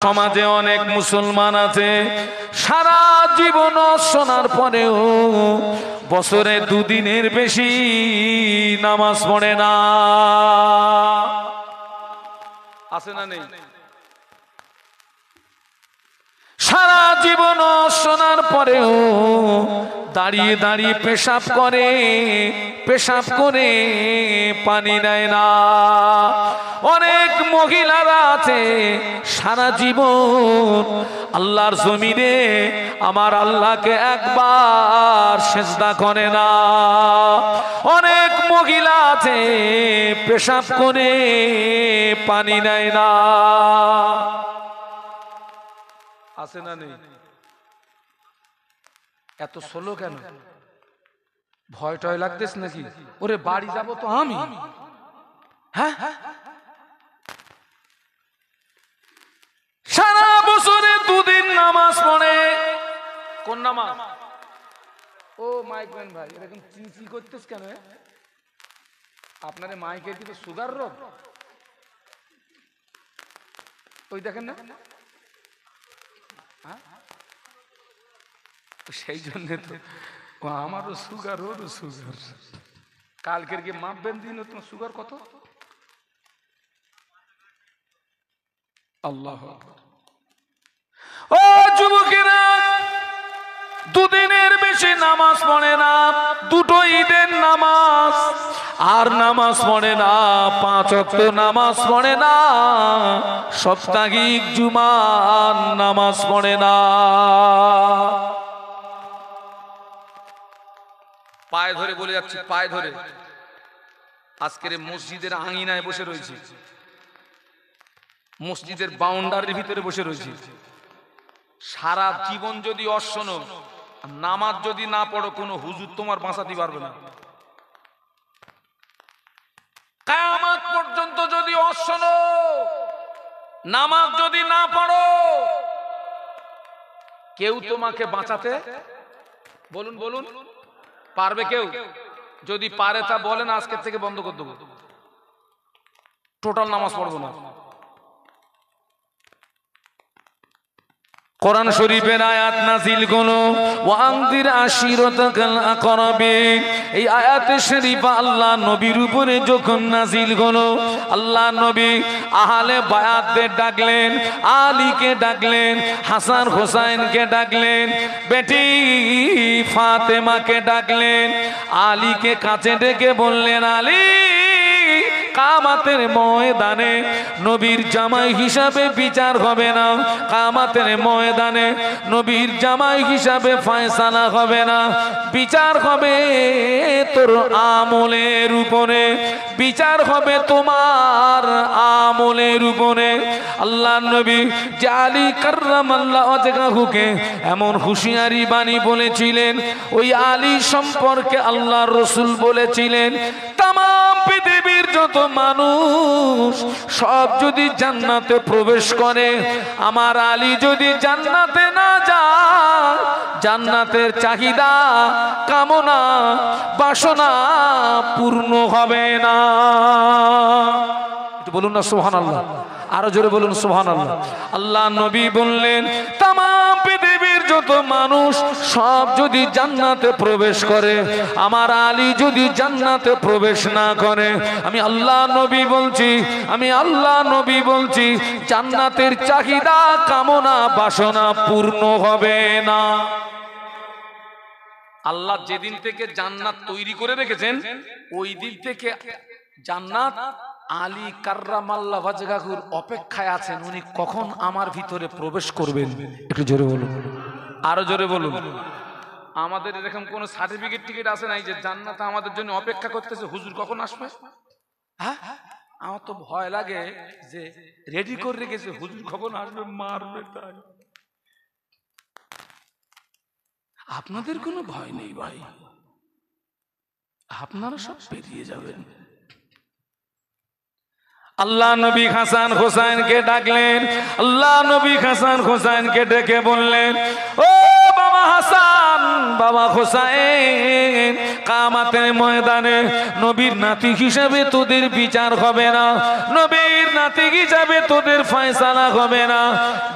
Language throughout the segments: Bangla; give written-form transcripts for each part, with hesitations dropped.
সমাজে অনেক মুসলমান আছে সারা জীবন শোনার পরেও বছরে দুদিনের বেশি নামাজ পড়ে না। আছে না নেই? সারা জীবন শোনার পরেও দাঁড়িয়ে দাঁড়িয়ে পেশাব করে পানি নেয় না। অনেক মহিলারা আছে সারা জীবন আল্লাহর জমিনে আমার আল্লাহকে একবার সিজদা করে না। অনেক মহিলা আছে পেশাব করে পানি নেয় না। আছে না নেই? এত সোলো কেন? ভয় টয় লাগতেছ নাকি? ওরে বাড়ি যাব তো আমি। হ্যাঁ, সারা বছরে দুদিন নামাজ পড়ে। কোন নামাজ? ও মাইকম্যান ভাই এরকম চিনচি করতেছ কেন? আপনার মাইকের কি সুগার রোগ? ওই দেখেন না, সেই জন্য তো আমারও সুগার, ওরও সুগার। কালকের গিয়ে মাপবেন দিন তোমার সুগার কত? আল্লাহ। ও যুবকেরা, দুদিনের বেশি নামাজ পড়ে না। দুটো ঈদের নামাজ আর নামাজ পড়ে না, 5 ওয়াক্ত নামাজ পড়ে না, সাপ্তাহিক জুমার নামাজ পড়ে না। পায়ে ধরে বলে যাচ্ছি, পায়ে ধরে আজকের মসজিদের আঙিনায় বসে রয়েছি, মসজিদের বাউন্ডারির ভিতরে বসে রয়েছি। সারা জীবন যদি অশোনো, নামাজ যদি না পড়ো, কোনো হুজুর তোমার বাঁচাতে পারবে না। কিয়ামত পর্যন্ত যদি অশোনো, নামাজ যদি না পড়ো, কেউ তোমাকে বাঁচাতে বলুন বলুন পারবে? কেউ যদি পারে তা বলেন, আজকে থেকে বন্ধ করে দেবো, টোটাল নামাজ পড়বো না। কোরআন শরীফের আয়াত নাযিল হলো, ওয়ানদির আশিরাতাকাল আকরাবিন। এই আয়াতে শরীফা আল্লাহ নবীর উপরে যখন নাযিল হলো, আল্লাহ নবী আহলে বায়াতদের ডাকলেন, আলীকে ডাকলেন, হাসান হোসাইনকে ডাকলেন, বেটি ফাতেমাকে ডাকলেন। আলীকে কাছে ডেকে বললেন, আলী, কিয়ামতের ময়দানে নবীর জামাই হিসাবে বিচার হবে না, কিয়ামতের ময়দানে নবীর জামাই হিসাবে ফয়সালা হবে না, বিচার হবে তোর আমলের উপরে, বিচার হবে তোমার আমলের উপরে। আল্লাহ নবী আলী কাররামাল্লাহু ওয়াজহাহুকে এমন হুঁশিয়ারি বাণী বলেছিলেন, ওই আলী সম্পর্কে আল্লাহর রাসূল বলেছিলেন, তাম পৃথিবীর যত মানুষ সব যদি জান্নাতে প্রবেশ করে, আমার আলী যদি জান্নাতে না যায়, জান্নাতের চাহিদা, কামনা, বাসনা পূর্ণ হবে না। একটু বলুন না সুবহানাল্লাহ, আরো জোরে বলুন সুবহানাল্লাহ। আল্লাহ নবী বললেন, তাম পৃথিবীর যত মানুষ সব যদি জান্নাতে প্রবেশ করে, আমার আলী যদি জান্নাতে প্রবেশ না করে, আমি আল্লাহ নবী বলছি, আমি আল্লাহ নবী বলছি, জান্নাতের চাহিদা, কামনা, বাসনা পূর্ণ হবে না। আল্লাহ যেদিন থেকে জান্নাত তৈরি করে রেখেছেন, ওই দিন থেকে জান্নাত আলী কাররামাল্লাহু ওয়াজহাহুর অপেক্ষায় আছেন, উনি কখন আমার ভিতরে প্রবেশ করবেন। একটু জোরে বলুন, আরো জোরে বলুন। আমাদের এরকম কোন সার্টিফিকেট টিকিট আছে নাই যে জান্নাত আমাদের জন্য অপেক্ষা করতেছে, হুজুর কখন আসবে? হ্যাঁ, আমার তো ভয় লাগে যে রেডি করে রেখেছে, হুজুর কখন আসবে, মারবে। তাই আপনাদের কোনো ভয় নেই ভাই, আপনারা সব পেরিয়ে যাবেন। আল্লাহ নবী হাসান হোসাইনকে ডাকলেন, আল্লাহ নবী হাসান হোসাইনকে ডেকে বললেন, ও বাবা হাসান, বাবা হোসাইন, কিয়ামতের ময়দানে নবীর নাতি হিসেবে তোদের বিচার হবে না, নবীর নাতি হিসেবে তোদের ফয়সালা হবে না,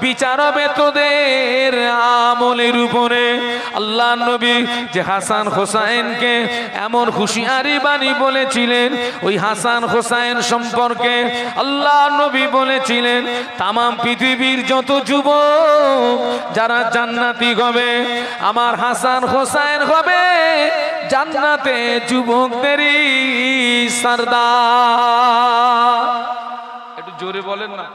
বিচার হবে তোদের আমলের উপরে। আল্লাহ নবী যে হাসান হোসাইনকে এমন হুঁশিয়ারি বাণী বলেছিলেন, ওই হাসান হোসাইন সম্পর্কে আল্লাহ নবী বলেছিলেন তামাম পৃথিবীর যত যুবক যারা জান্নাতি হবে, আমার হাসান হোসাইন হবে জান্নাতে যুবকদেরই সরদার। একটু জোরে বলেন না।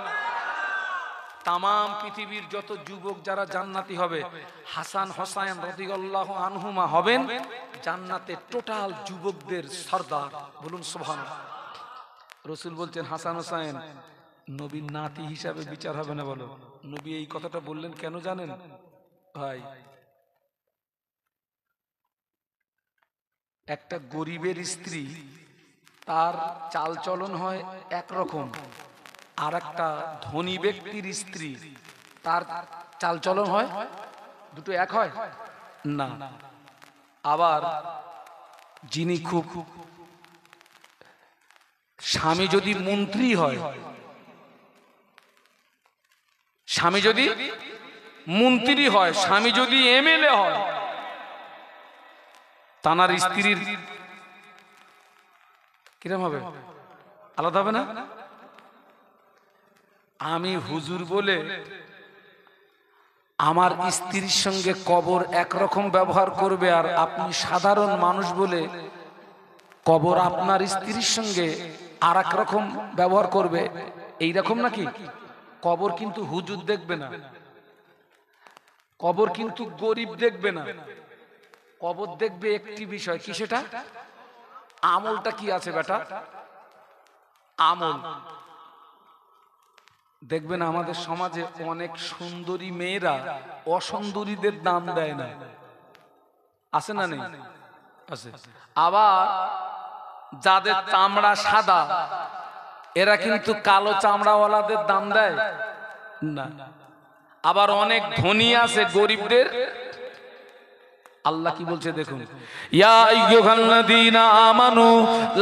তামাম পৃথিবীর যত যুবক যারা জান্নাতি হবে, হাসান হোসাইন রাদিয়াল্লাহু আনহুমা হবেন জান্নাতে টোটাল যুবকদের সরদার। বলুন সুবহানাল্লাহ। রাসূল বলছেন হাসান হোসাইন নবীর নাতি হিসাবে বিচার হবে না। বলো, নবী এই কথাটা বললেন কেন জানেন ভাই? একটা গরিবের স্ত্রী তার চালচলন হয় একরকম, আর একটা ধনী ব্যক্তির স্ত্রী তার চালচলন হয় দুটো এক হয় না। আবার যিনি খুব স্বামী যদি মন্ত্রী হয়, স্বামী যদি মন্ত্রী হয়, স্বামী যদি এমএলএ হয়, তানার স্ত্রীর কিরম হবে? আলাদা হবে না? আমি হুজুর বলে আমার স্ত্রীর সঙ্গে কবর একরকম ব্যবহার করবে, আর আপনি সাধারণ মানুষ বলে কবর আপনার স্ত্রীর সঙ্গে আর এক রকম ব্যবহার করবে, এই রকম নাকি? কবর কিন্তু হুজুর দেখবে না, কবর কিন্তু গরিব দেখবে না, কবর দেখবে একটি বিষয়, কি সেটা? আমলটা কি আছে বেটা, আমল। দেখবেন আমাদের সমাজে অনেক সুন্দরী মেয়েরা অসুন্দরীদের দাম দেয় না, আছে না নেই? আছে। আবার যাদের চামড়া সাদা এরা কিন্তু কালো চামড়াওয়ালাদের দাম দেয় না। আবার অনেক ধনী আছে গরিবদের। আল্লাহ কি বলছে দেখুন, ইয়া আইয়ুহাল্লাযীনা আমানু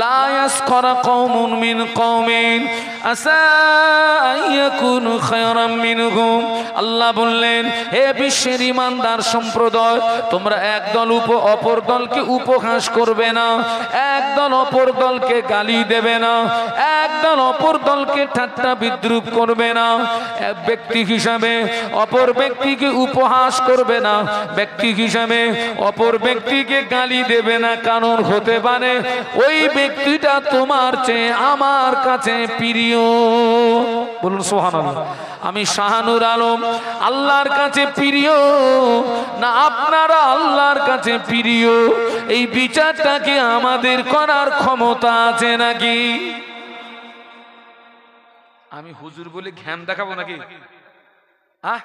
লা ইয়াসখারা কওমুন মিন কওমিন আসা আইয়াকুনু খায়রাম মিনহুম। আল্লাহ বললেন, হে বিশ্বের ঈমানদার সম্প্রদায়, তোমরা একদল অপর দলকে উপহাস করবে না, একদল অপর দলকে গালি দেবে না, একদল অপর দলকে ঠাট্টা বিদ্রুপ করবে না, এক ব্যক্তি হিসাবে অপর ব্যক্তিকে উপহাস করবে না, ব্যক্তি হিসাবে অপর ব্যক্তিকে গালি দেবে না। কারণ হতে পারে ওই ব্যক্তিটা তোমার চেয়ে আমার কাছে প্রিয়। বলুন সুবহানাল্লাহ। আমি শাহানুর আলম আল্লাহর কাছে প্রিয় না আপনারা আল্লাহর কাছে প্রিয়, এই বিচারটাকে আমাদের করার ক্ষমতা আছে নাকি? আমি হুজুর বলে ঘ্যাম দেখাবো নাকি? হ্যাঁ,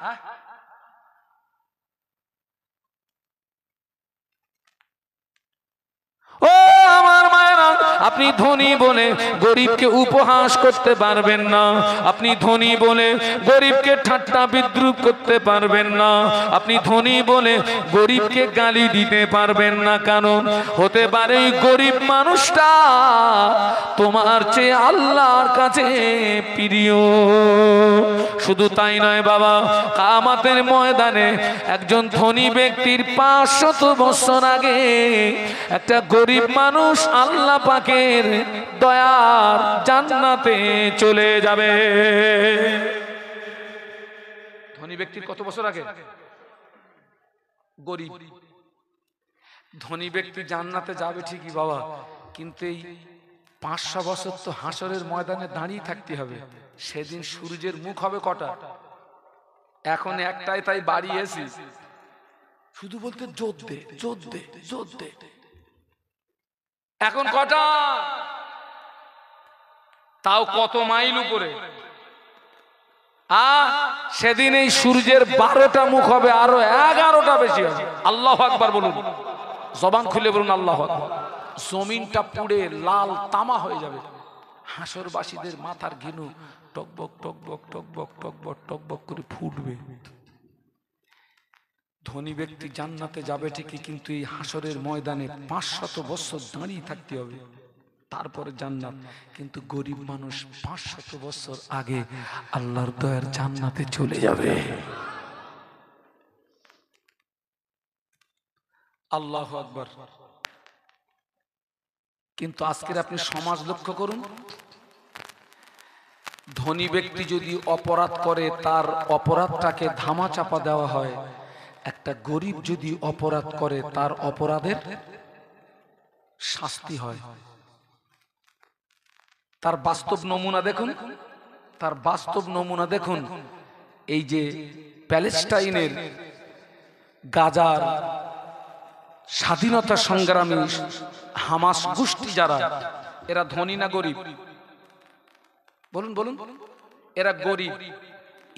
ও আমার মায়েরা, আপনি ধনী বলে গরিবকে উপহাস করতে পারবেন না, আপনি ধনী বলে গরিবকে ঠাট্টা বিদ্রুপ করতে পারবেন না, আপনি ধনী বলে গরিবকে গালি দিতে পারবেন না। কারণ হতে পারে গরিব মানুষটা তোমার চেয়ে আল্লাহর কাছে প্রিয়। শুধু তাই নয় বাবা, কিয়ামতের ময়দানে একজন ধনী ব্যক্তির 500 বছর আগে একটা গরিব মানুষ আল্লাহ পাকের দয়ার জান্নাতে চলে যাবে। ধনী ব্যক্তির কত বছর আগে? গরিব। ধনী ব্যক্তি জান্নাতে যাবে ঠিকই বাবা, কিন্তু এই 500 বছর তো হাসরের ময়দানে দাঁড়িয়ে থাকতে হবে। সেদিন সূর্যের মুখ হবে কটা? এখন একটাই, তাই বাড়ি এসি শুধু বলতে জোর দে জোর দে জোর দে। এখন কটা? তাও কত মাইল উপরে। সেদিন এই সূর্যের 12টা মুখ হবে, আরো 11টা বেশি হবে। আল্লাহু আকবার বলুন, জবান খুলে বলুন আল্লাহু আকবার। জমিনটা পুড়ে লাল তামা হয়ে যাবে। হাসরবাসীদের মাথার ঘিনু টকবক টকবক টকবক টকবক টকবক করে ফুটবে। ধনী ব্যক্তি জান্নাতে যাবে ঠিকই, কিন্তু এই হাসরের ময়দানে 500 বছর দাঁড়িয়ে থাকতে হবে, তারপরে জান্নাত। কিন্তু গরিব মানুষ 500 বছর আগে আল্লাহর দয়ার জান্নাতে চলে যাবে। আল্লাহু আকবার। কিন্তু আজকের আপনি সমাজ লক্ষ্য করুন, ধনী ব্যক্তি যদি অপরাধ করে তার অপরাধটাকে ধামাচাপা দেওয়া হয়, একটা গরিব যদি অপরাধ করে তার অপরাধের শাস্তি হয়। তার বাস্তব নমুনা দেখুন, তার বাস্তব নমুনা দেখুন। এই যে প্যালেস্টাইনের গাজার স্বাধীনতা সংগ্রামী হামাস গোষ্ঠী যারা, এরা ধনী না গরিব? বলুন বলুন, এরা গরিব।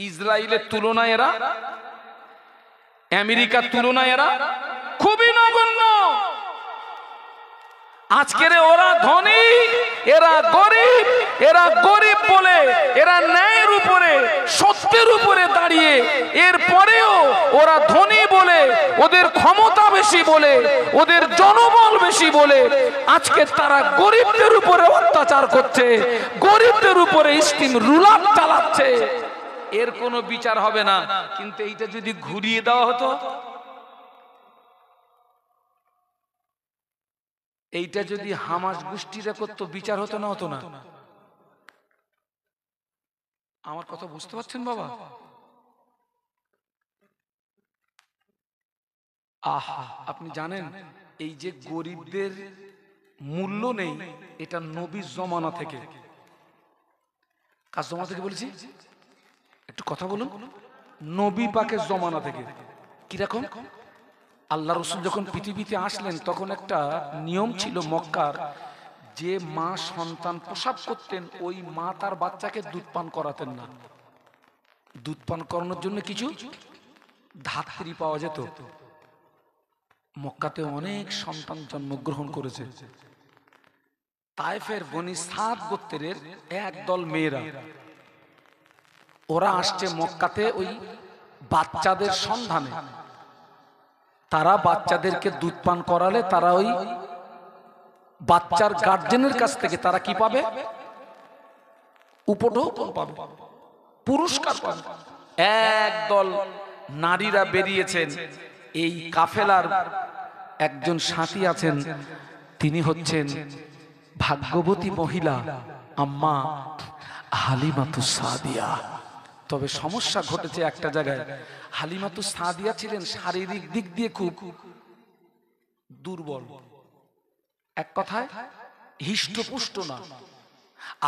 ইসরায়েলের তুলনায় এরা, আমেরিকার তুলনায় এরা খুবই নগণ্য। আজকের ওরা ধনী, এরা গরিব। এরা গরিব বলে, এরা ন্যায়ের উপরে সত্যের উপরে দাঁড়িয়ে, এরপরেও ওরা ধনী বলে, ওদের ক্ষমতা বেশি বলে, ওদের জনবল বেশি বলে আজকে তারা গরিবদের উপরে অত্যাচার করছে, গরিবদের উপরে স্টিম রুলার চালাচ্ছে। এর কোনো বিচার হবে না। কিন্তু এইটা যদি ঘুরিয়ে দেওয়া হতো, এইটা যদি হামাস গোষ্ঠীরা করতো, বিচার হতো না? হতো না? আমার কথা বুঝতে পারছেন বাবা? আহা, আপনি জানেন এই যে গরিবদের মূল্য নেই, এটা নবীর জমানা থেকে। কার জমানা থেকে বলেছি? একটু কথা বলুন। নবী পাকের জমানা থেকে। কিরকম? আল্লাহ রসুল যখন পৃথিবীতে আসলেন তখন একটা নিয়ম ছিল মক্কার, যে মা সন্তান প্রসব করতেন ওই মা তার বাচ্চাকে দুধ পান করাতেন না। দুধ পান করানোর জন্য কিছু ধাত্রী পাওয়া যেত। মক্কাতে অনেক সন্তান জন্মগ্রহণ করেছে। তায়েফের বনি সাদ গোত্রের একদল মেয়েরা, ওরা আসছে মক্কাতে ওই বাচ্চাদের সন্ধানে। তারা বাচ্চাদেরকে দুধ পান করালে তারা ওই বাচ্চার গার্জেনের কাছ থেকে তারা কি পাবে? উপঢৌকন পাবে, পুরস্কার পাবে। একদল নারীরা বেরিয়েছেন। এই কাফেলার একজন সাথী আছেন, তিনি হচ্ছেন ভাগ্যবতী মহিলা আম্মা হালিমাতুস সাদিয়া। তবে সমস্যা ঘটেছে একটা জায়গায়। হালিমাতুস সাদিয়া ছিলেন শারীরিক দিক দিয়ে খুব দুর্বল, এক কথায় হিষ্টপুষ্ট না।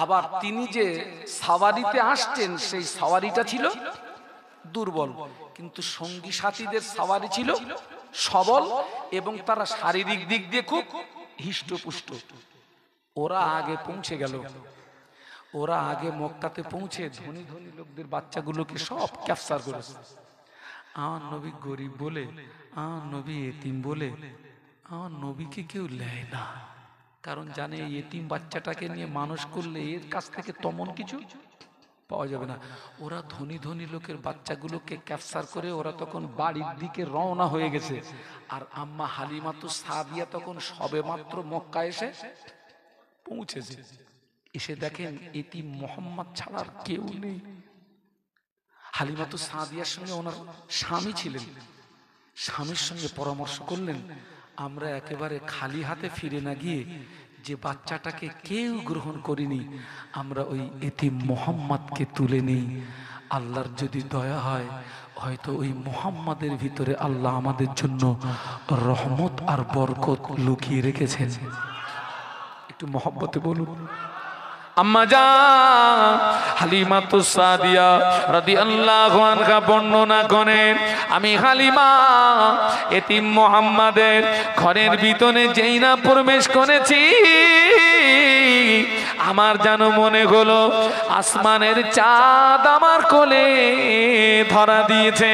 আবার তিনি যে সাওয়ারিতে আসছেন সেই সাওয়ারিটা ছিল দুর্বল, কিন্তু সঙ্গী সাথীদের সাওয়ারি ছিল সবল এবং তারা শারীরিক দিক দিয়ে খুব হিষ্টপুষ্ট। ওরা আগে পৌঁছে গেল। ওরা আগে মক্কাতে পৌঁছে ধনী ধনী লোকদের বাচ্চাগুলোকে সব ক্যাপচার করেছে। আমার নবী গরিব বলে, আমার নবী এতিম বলে, আমার নবীকে কেউ নেয় না। কারণ জানে এই এতিম বাচ্চাটাকে নিয়ে মানুষ করলে এর কাছ থেকে তেমন কিছু পাওয়া যাবে না। ওরা ধনী ধনী লোকের বাচ্চাগুলোকে ক্যাপচার করে ওরা তখন বাড়ির দিকে রওনা হয়ে গেছে। আর আম্মা হালিমাতুস সাদিয়া তখন সবে মাত্র মক্কা এসে পৌঁছেছে। এসে দেখেন এতিম মোহাম্মদ ছাড়া আর কেউ নেই। হালিমাতুস সাদিয়ার সঙ্গে ওনার স্বামী ছিলেন। স্বামীর সঙ্গে পরামর্শ করলেন, আমরা একেবারে খালি হাতে ফিরে না গিয়ে যে বাচ্চাটাকে কেউ গ্রহণ করিনি, আমরা ওই এতিম মোহাম্মদকে তুলে নেই। আল্লাহর যদি দয়া হয়, হয়তো ওই মোহাম্মদের ভিতরে আল্লাহ আমাদের জন্য রহমত আর বরকত লুকিয়ে রেখেছেন। একটু মহব্বতে বলুন। আম্মা জান হালিমাতুস সাদিয়া রাদিয়াল্লাহু আনহা বর্ণনা করেন, আমি হালিমা এতিম মুহাম্মাদের ঘরের ভিতরে যেই না প্রবেশ করেছি, আমার যেন মনে হলো আসমানের চাঁদ আমার কোলে ধরা দিয়েছে।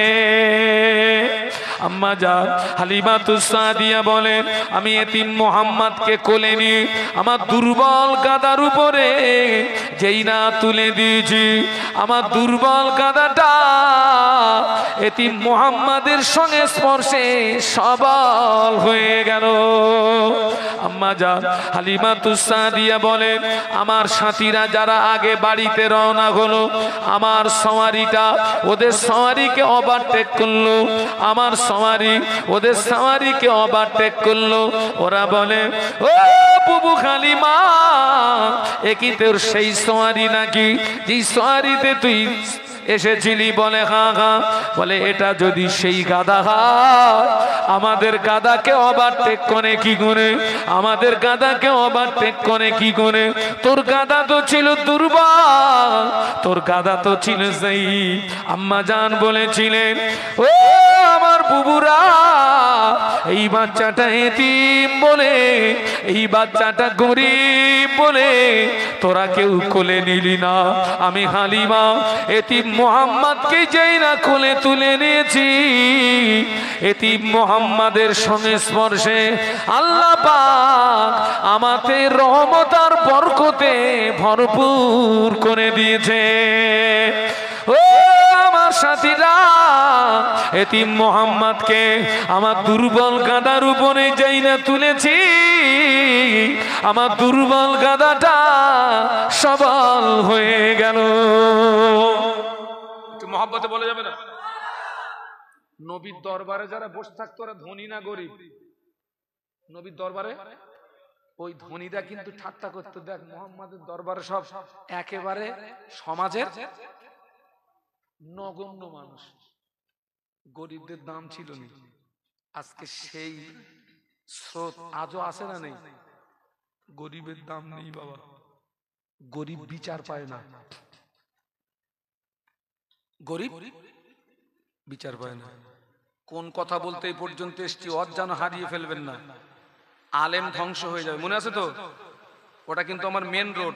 আম্মা জান হালিমাতুস সাদিয়া বলেন, আমি এতিম মুহাম্মদকে কোলে নিয়ে আমার দুর্বল গাদার উপরে যেই না তুলে দিয়েছি, আমার দুর্বল গাদাটা এতিম মুহাম্মাদের সঙ্গে স্পর্শে সবল হয়ে গেল। আম্মা জান হালিমাতুস সাদিয়া বলেন, আমার সাথীরা যারা আগে বাড়িতে রওনা হলো, আমার সওয়ারিটা ওদের সওয়ারিকে ওভারটেক করলো, আমার সওয়ারি ওদের সওয়ারিকে ওভারটেক করলো। ওরা বলে, ও বুবু হালিমা, এ কি তোর সেই সওয়ারি নাকি যে সওয়ারিতে তুই এসেছিলি? বলে হ্যাঁ হ্যাঁ। বলে এটা যদি সেই গাধা হয়, আমাদের গাধাকে ওভারটেক করে কি করে? আমাদের গাধাকে ওভারটেক করে কি করে? তোর গাধা তো ছিল দুর্বল, তোর গাধা তো ছিল সেই। আম্মা জান বলেছিলেন, ও আমার বুবুরা, এই বাচ্চাটা এতিম বলে, এই বাচ্চাটা গরিব বলে তোরা কেউ কোলে নিলি না। আমি হালিমা এতিম মুহাম্মাদকে যেই না কোলে তুলে নিয়েছি, এতিম মুহাম্মাদের সংস্পর্শে আল্লাহ পাক আমাদের রহমত আর বরকতে ভরপুর করে দিয়েছে। ও আমার সাথীরা, এতিম মুহাম্মাদকে আমার দুর্বল গাদার উপরে যাই না তুলেছি, আমার দুর্বল গাদাটা সবল হয়ে গেল। মহব্বতে বলা যাবে না? নবীর দরবারে যারা বসে থাকতো ওরা ধনী না গরিব? নবীর দরবারে ওই ধনীরা কিন্তু ঠাট্টা করতো, দেখ মুহাম্মাদের দরবারে সব একেবারে সমাজের নগণ্য মানুষ, গরিবদের দাম ছিল না। আজকে সেই স্রোত আজও আছে না নেই? গরিবের দাম নেই বাবা, গরিব বিচার পায় না, গরিব বিচার পায় না। কোন কথা বলতে এই পর্যন্ত এসছি, অজ্ঞান হারিয়ে ফেলবেন না, আলেম ধ্বংস হয়ে যাবে। মনে আছে তো? ওটা কিন্তু আমার মেন রোড,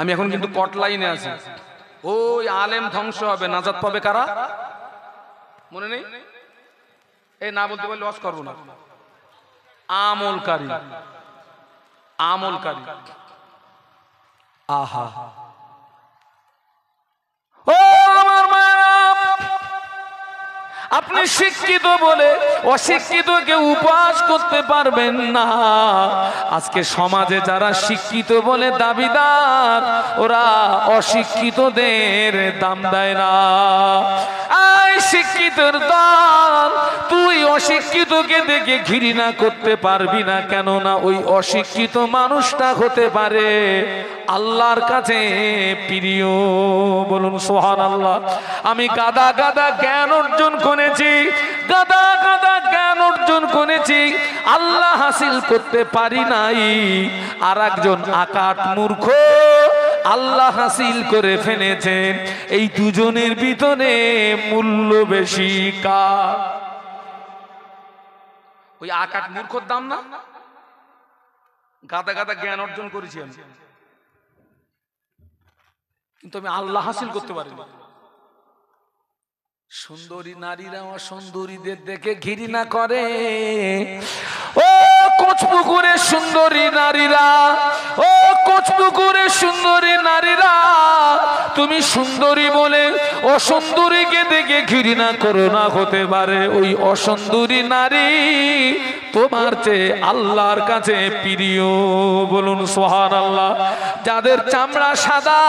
আমি এখন কিন্তু কট লাইনে আছি। ওই আলেম ধ্বংস হবে, নাজাত পাবে কারা? মনে নেই? এই না বলতে পারলে লস করবো না। আমলকারী, আমলকারী। আহা, ও আমার মায়েরা, আপনি শিক্ষিত বলে অশিক্ষিতকে উপহাস করতে পারবেন না। আজকে সমাজে যারা শিক্ষিত বলে দাবিদার, ওরা অশিক্ষিতদের দাম দেয় না। আই শিক্ষিতর দল, তুই অশিক্ষিতকে দেখে ঘৃণা করতে পারবি না, কেননা ওই অশিক্ষিত মানুষটা হতে পারে আল্লাহর কাছে প্রিয়। বলুন সুবহানাল্লাহ। আমি গাদা গাদা জ্ঞান অর্জন করেছি, গাদা গাদা জ্ঞান অর্জন করেছি, আল্লাহ হাসিল করতে পারি নাই। আর একজন আকাট মূর্খ আল্লাহ হাসিল করে ফেলেছেন। এই দুজনের ভিতরে মূল্য বেশি কার? ওই আকাট মূর্খর দাম না? গাদা গাদা জ্ঞান অর্জন করেছি আমি, কিন্তু আমি আল্লাহ হাসিল করতে পারিনি। সুন্দরী নারীরা অসুন্দরীদের দেখে ঘৃণা করে। ও কোচপুকুরে সুন্দরী নারীরা, ও কোচপুকুরে সুন্দরী নারীরা, তুমি সুন্দরী বলে অসুন্দরীকে দেখে ঘৃণা করো না। হতে পারে ওই অসুন্দরী নারী তোমার চেয়ে আল্লাহর কাছে প্রিয়। বলুন সুবহানাল্লাহ। যাদের চামড়া সাদা,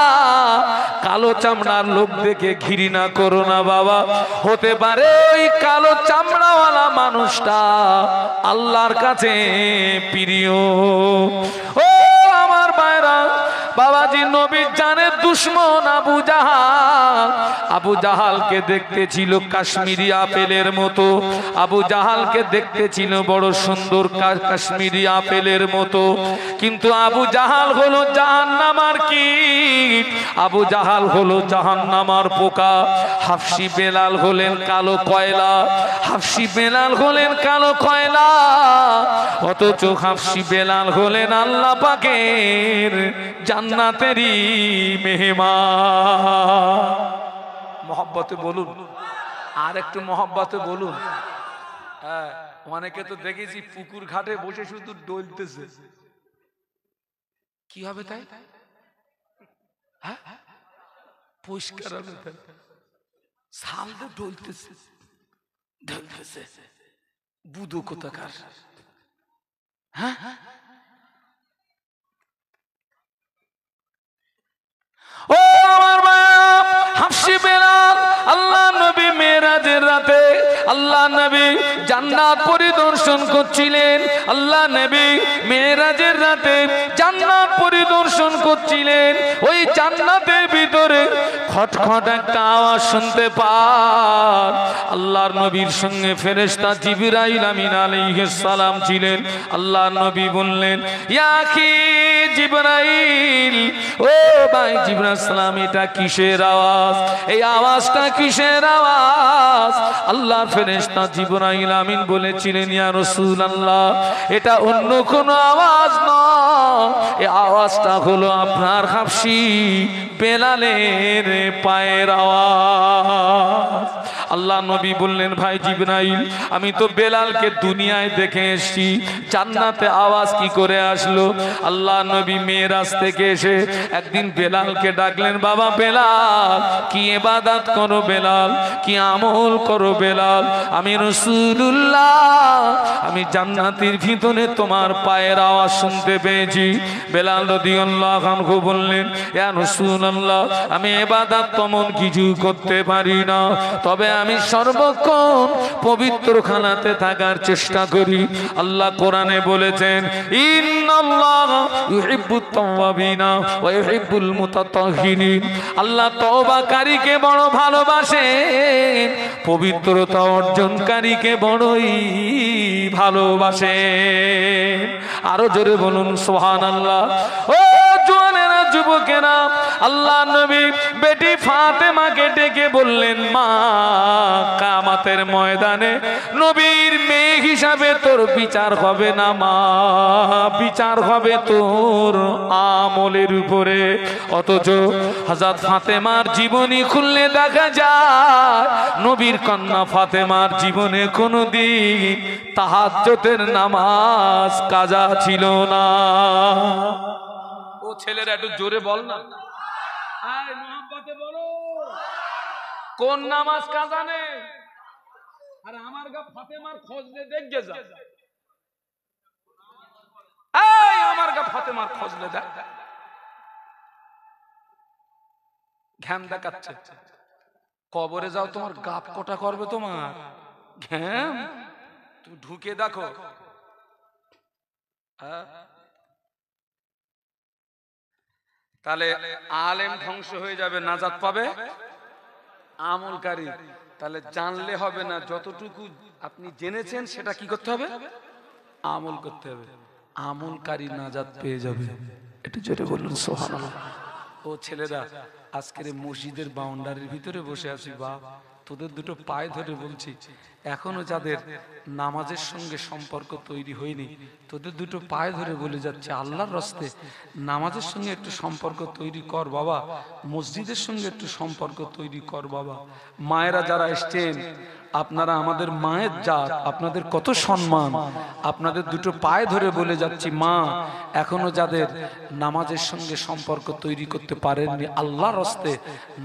কালো চামড়ার লোক দেখে ঘৃণা করো না বাবা। হতে পারে ওই কালো চামড়াওয়ালা মানুষটা আল্লাহর কাছে প্রিয়। ও আমার ভাইরা, বাবাজি নবীর জানের দুশমন আবু জাহাল, আবু জাহালকে দেখতে ছিল কাশ্মীরি আপেলের মতো। আবু জাহালকে দেখতে ছিল বড় সুন্দর কাশ্মীরি আপেলের মতো, কিন্তু আবু জাহাল হলো জাহান্নামার কীট, আবু জাহাল হলো জাহান্নামার পোকা। হাফসি বেলাল হলেন কালো কয়লা, হাফসি বেলাল হলেন কালো কয়লা, অথচ হাফসি বেলাল হলেন আল্লাহ পাকের জান্নাতেরই মেহমান। মহব্বতে বলুন, আর একটু মহব্বতে বলুন। হ্যাঁ, অনেকে তো দেখেছি পুকুর ঘাটে বসে শুধু ডলতেছে। কি হবে তাই? হ্যাঁ, পরিষ্কার হবে তাই? সালদে ঢলতেছে ঢলতেছে, বুধু কোথাকার। হ্যাঁ, ও আমার বাপ হাফসি বেলাল, আল্লাহ নবী মেরাজের রাতে আল্লাহ নবী জান্নাত পরিদর্শন করছিলেন। আল্লাহ নবী মেরাজের রাতে জান্নাত পরিদর্শন করছিলেন। ওই জান্নাতের ভিতরে খটখট একটা আওয়াজ শুনতে পান। আল্লাহর নবীর সঙ্গে ফেরেশতা জিবরাইল আমিন আলাইহিস সালাম ছিলেন। আল্লাহ নবী বললেন, ইয়া আখি জিবরাইল, ও ভাই জিবরাইল সালাম, এটা কিসের আওয়াজ? এই আওয়াজটা কিসের আওয়াজ? আল্লাহর ফেরেশতা জিবরাইল আমিন বলেছিলেন, ইয়া রাসূলুল্লাহ, এটা অন্য কোনো আওয়াজ নয়, এই আওয়াজটা হলো আপনার হাফসি বেলালের পায়ের আওয়াজ। আল্লাহ নবী বললেন, ভাই জিবরাইল, আমি তো বেলালকে দুনিয়ায় দেখে এসেছি, জান্নাতে আওয়াজ কি করে আসলো? আল্লাহ নবী মেরাজ থেকে এসে একদিন বেলালকে ডাকলেন, বাবা বেলাল, কি ইবাদত করো বেলাল, কি আমল করো বেলাল? আমি রাসূলুল্লাহ, আমি জান্নাতের ভিতরে তোমার পায়ের আওয়াজ শুনতে পেয়েছি। বেলাল রাদিয়াল্লাহু আনহু বললেন, ইয়া রাসূলুল্লাহ, আমি ইবাদত তেমন কিছু করতে পারি না, তবে আমি সর্বক্ষণ পবিত্র খানাতে থাকার চেষ্টা করি। আল্লাহ কোরআনে বলেছেন, ইন্নাল্লাহা ইউহিব্বুত তাওয়াবিনা ওয়া ইউহিব্বুল মুতাতাহহিরিন। আল্লাহ তওবাকারীকে বড় ভালোবাসেন, পবিত্রতা অর্জনকারীকে বড়ই ভালোবাসেন। আরো জোরে বলুন সুবহানাল্লাহ। ও জওয়ানেরা, যুবকেরা, আল্লাহ নবী বেটি ফাতেমাকে ডেকে বললেন, মা, কিয়ামতের ময়দানে নবীর মেয়ে হিসাবে তোর বিচার হবে না মা, বিচার হবে তোর আমলের উপরে। অথচ হযরত ফাতেমার জীবনী খুললে দেখা যায়, নবীর কন্যা ফাতেমার জীবনে কোনোদিন তাহাজ্জুদের নামাজ কাজা ছিল না। ও ছেলেরা একটু জোরে বল না, আয় মোহাব্বতে বলো, কোন নামাজ কাজা নেই? আর আমার গা ফাতেমার খোঁজ লে দেখগে যা, এই আমার গা ফাতেমার খোঁজ লে দেখ, ঘ্যাম দেখাচ্ছে। কবরে যাও, তোমার গাপ কোটা করবে তোমার ঘ্যাম, তুমি ঢুকে দেখো। তাহলে আলেম ধ্বংস হয়ে যাবে, নাজাত পাবে আমলকারী। তাহলে জানলে হবে না, যতটুকু আপনি জেনেছেন সেটা কি করতে হবে? আমল করতে হবে। আমলকারী নাজাত পেয়ে যাবে। একটু জোরে বলুন সুবহানাল্লাহ। ও ছেলেরা, আজকের মসজিদের বাউন্ডারির ভিতরে বসে আছি, বাপ তোদের দুটো পায়ে ধরে বলছি, এখনো যাদের নামাজের সঙ্গে সম্পর্ক তৈরি হয়নি, তোদের দুটো পায়ে ধরে বলে যাচ্ছে, আল্লাহর রাস্তে নামাজের সঙ্গে একটু সম্পর্ক তৈরি কর বাবা, মসজিদের সঙ্গে একটু সম্পর্ক তৈরি কর বাবা। মায়েরা যারা এসছেন, আপনারা আমাদের মায়ের জাত, আপনাদের কত সম্মান, আপনাদের দুটো পায়ে ধরে বলে যাচ্ছি, মা, এখনো যাদের নামাজের সঙ্গে সম্পর্ক তৈরি করতে পারেননি, আল্লাহর রাস্তে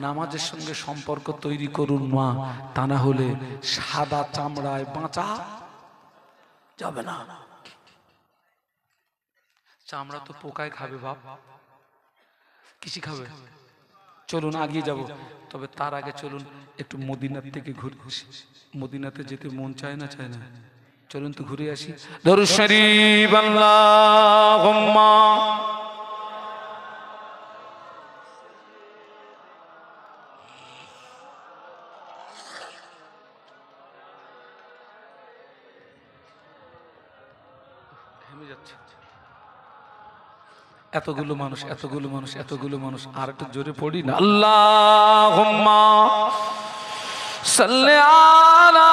নামাজের সঙ্গে সম্পর্ক তৈরি করুন মা, তা না হলে সাদা চামড়ায় বাঁচা যাবে না। চামড়া তো পোকায় খাবে বাপ, কিছু খাবে। চলুন আগিয়ে যাব, তবে তার আগে চলুন একটু মদিনার থেকে ঘুরে আসি। মদিনাতে যেতে মন চায় না, চায় না? চলুন তো ঘুরে আসি। দরুদ শরীফ আল্লাহুম্মা এতগুলো মানুষ, এতগুলো মানুষ, এতগুলো মানুষ, আর একটু জোরে পড়ি না, আল্লাহুম্মা সাল্লি আলা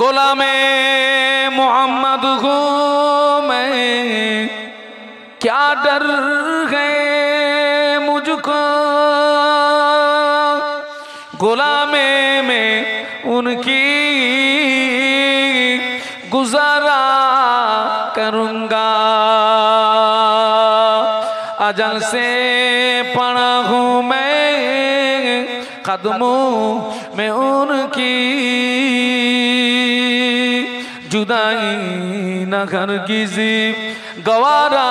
গোলামে मोहम्मद को मैं क्या डर गए मुझको, गुलामे में उनकी गुजारा करूंगा। अजल से पड़ा हूँ मैं कदमों में उनकी, जुदाई न हरगिज़ गवारा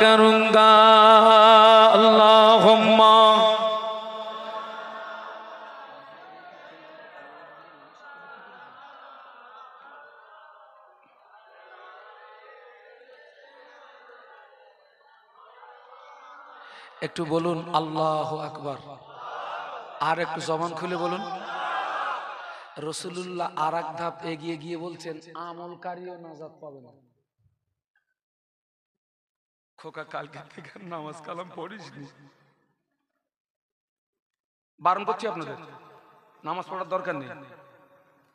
करूंगा। अल्लाहुम्मा একটু বলুন আল্লাহু আকবার। আর একটু জবান খুলে বলুন। রাসূলুল্লাহ আর এক ধাপ এগিয়ে গিয়ে বলছেন আমলকারীও নাজাত পাবে না। খোকা কালকে থেকে নামাজ কালাম পড়িসনি, বারণ করছি আপনাদের, নামাজ পড়ার দরকার নেই।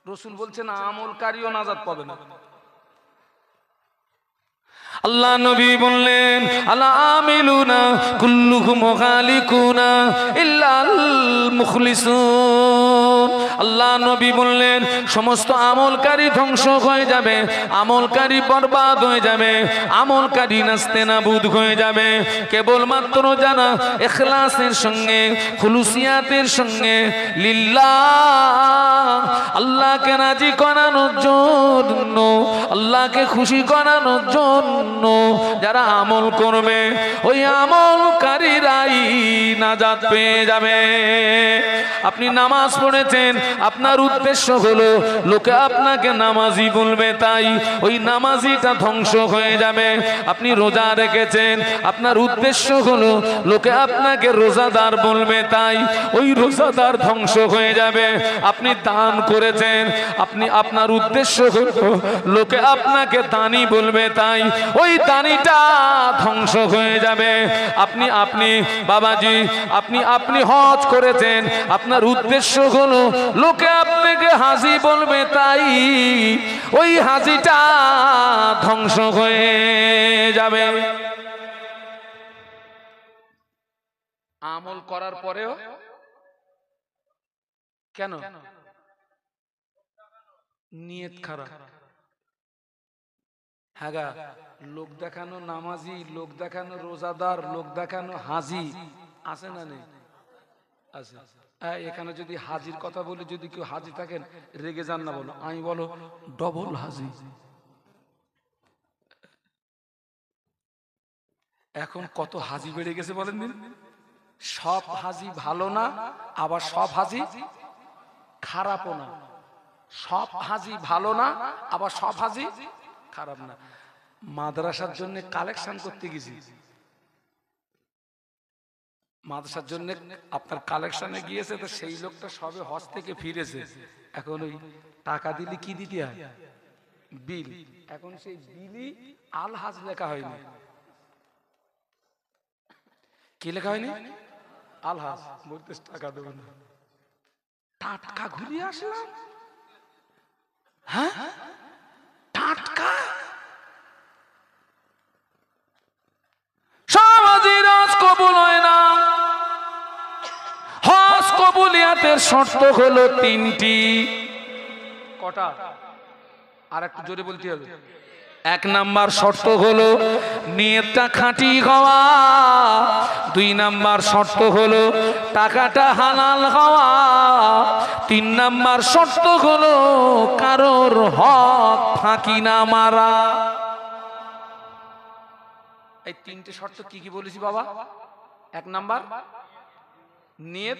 রাসূল বলছেন আমলকারীও নাজাত পাবে না। আল্লাহ নবী বললেন আলা আমিলুনা কুল্লুহুম খালিকুনা ইল্লাল মুখলিসুন। আল্লাহ নবী বললেন সমস্ত আমলকারী ধ্বংস হয়ে যাবে, আমলকারী বরবাদ হয়ে যাবে, আমলকারী নাস্তে নাবুদ হয়ে যাবে। কেবলমাত্র যারা ইখলাসের সঙ্গে খুলুসিয়াতের সঙ্গে লিল্লাহ আল্লাহকে রাজি করানোর জন্য, আল্লাহকে খুশি করানোর জন্য যারা আমল করবে, ওই আমলকারীরাই নাজাত পেয়ে যাবে। আপনি নামাজ পড়েছেন, আপনার উদ্দেশ্য হলো লোকে আপনাকে নামাজি বলবে, তাই ওই নামাজিটা ধ্বংস হয়ে যাবে। আপনি রোজা রেখেছেন, আপনার উদ্দেশ্য হলো লোকে আপনাকে রোজাদার বলবে, তাই ওই রোজাদার ধ্বংস হয়ে যাবে। আপনি দান করেছেন, আপনার উদ্দেশ্য হলো লোকে আপনাকে দানি বলবে, তাই ওই দানিটা ধ্বংস হয়ে যাবে। আপনি বাবাজি আপনি হজ করেছেন, আপনার উদ্দেশ্য হলো লোকে আপনাকে হাজি বলবে, তাই ওই হাজিটা ধ্বংস হয়ে যাবে। আমল করার পরেও কেন নিয়ত খারাপ? হ্যাঁ গা, লোক দেখানো নামাজি, লোক দেখানো রোজাদার, লোক দেখানো হাজি আছে না নেই? আছে। এখানে যদি হাজির কথা বলি, যদি কেউ হাজি থাকেন রেগে যান না, বলো আমি বলো ডবল হাজি। এখন কত হাজি বেড়ে গেছে বলেন দিন। সব হাজি ভালো না, আবার সব হাজি খারাপও না। সব হাজি ভালো না, আবার সব হাজি খারাপ না। মাদ্রাসার জন্য কালেকশন করতে গেছি, মাদ্রাসার জন্য আপনার কালেকশনে গিয়েছে, তো সেই লোকটা সবে হজ থেকে ফিরেছে। এখন ওই টাকা দিলে কি দিতে হয়? বিল। এখন সেই বিলি আল হাজ লেখা হয়নি। কি লেখা হয়নি? আল হাজ। বলতে টাকা দেবো না, টাটকা ঘুরিয়ে আসলাম। হ্যাঁ টাটকা সমাজের হজ কবুল হয় না। হজ কবুলিয়াতের শর্ত হলো তিনটি। কটা? আর একটু জোরে বলতে হবে। এক নাম্বার শর্ত হলো নিয়তটা খাঁটি হওয়া। দুই নাম্বার শর্ত হলো টাকাটা হালাল হওয়া। তিন নাম্বার শর্ত হলো কারোর হক ফাঁকি না মারা। এই তিনটে শর্ত কি কি বলেছি বাবা? এক নাম্বার নিয়ত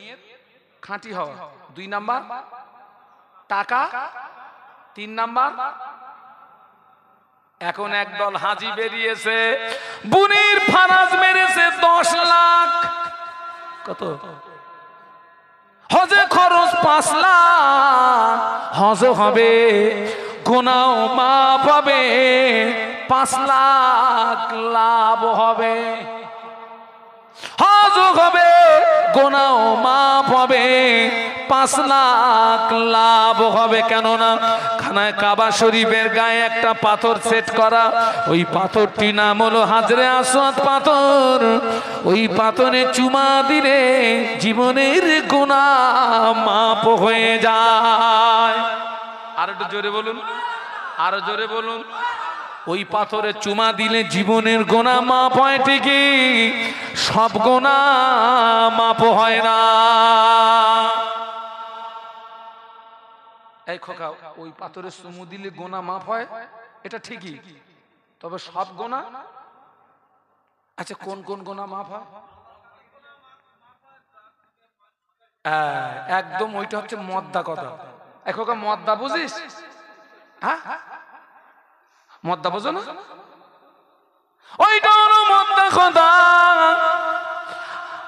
খাঁটি হওয়া, দুই নাম্বার টাকা, তিন নাম্বার। এখন একদল হাজি বেরিয়েছে, বুনির ফারাজ মেরেছে 10 লাখ। কত? হজে খরচ 5 লাখ। হজ হবে, গুনাহ মাফ হবে, 5 লাখ লাভ হবে। হজ হবে, গুনাহ মাফ হবে, 5 লাখ লাভ হবে। কেননা খানায় কাবা শরীফের গায়ে একটা পাথর সেট করা, ওই পাথরটি নাম হলো হাজরে আসওয়াদ পাথর। ওই পাথরে চুমা দিলে জীবনের গুনাহ মাফ হয়ে যায়। আর একটু জোরে বলুন, আরো জোরে বলুন। ওই পাথরে চুমা দিলে জীবনের গুনাহ মাফ হয় ঠিকই, সব গুনাহ মাফ হয় না। এই খোকা, ওই পাথরে চুমু দিলে গুনাহ মাফ হয় এটা ঠিকই, তবে সব গুনাহ, আচ্ছা কোন কোন গুনাহ মাফ হয়? একদম ওইটা হচ্ছে মদ্দা কথা। এই খোকা, মদ্দা বুঝিস? হ্যাঁ, মদ্দা বোঝো না? ওইটা হলো মদ্দা কথা।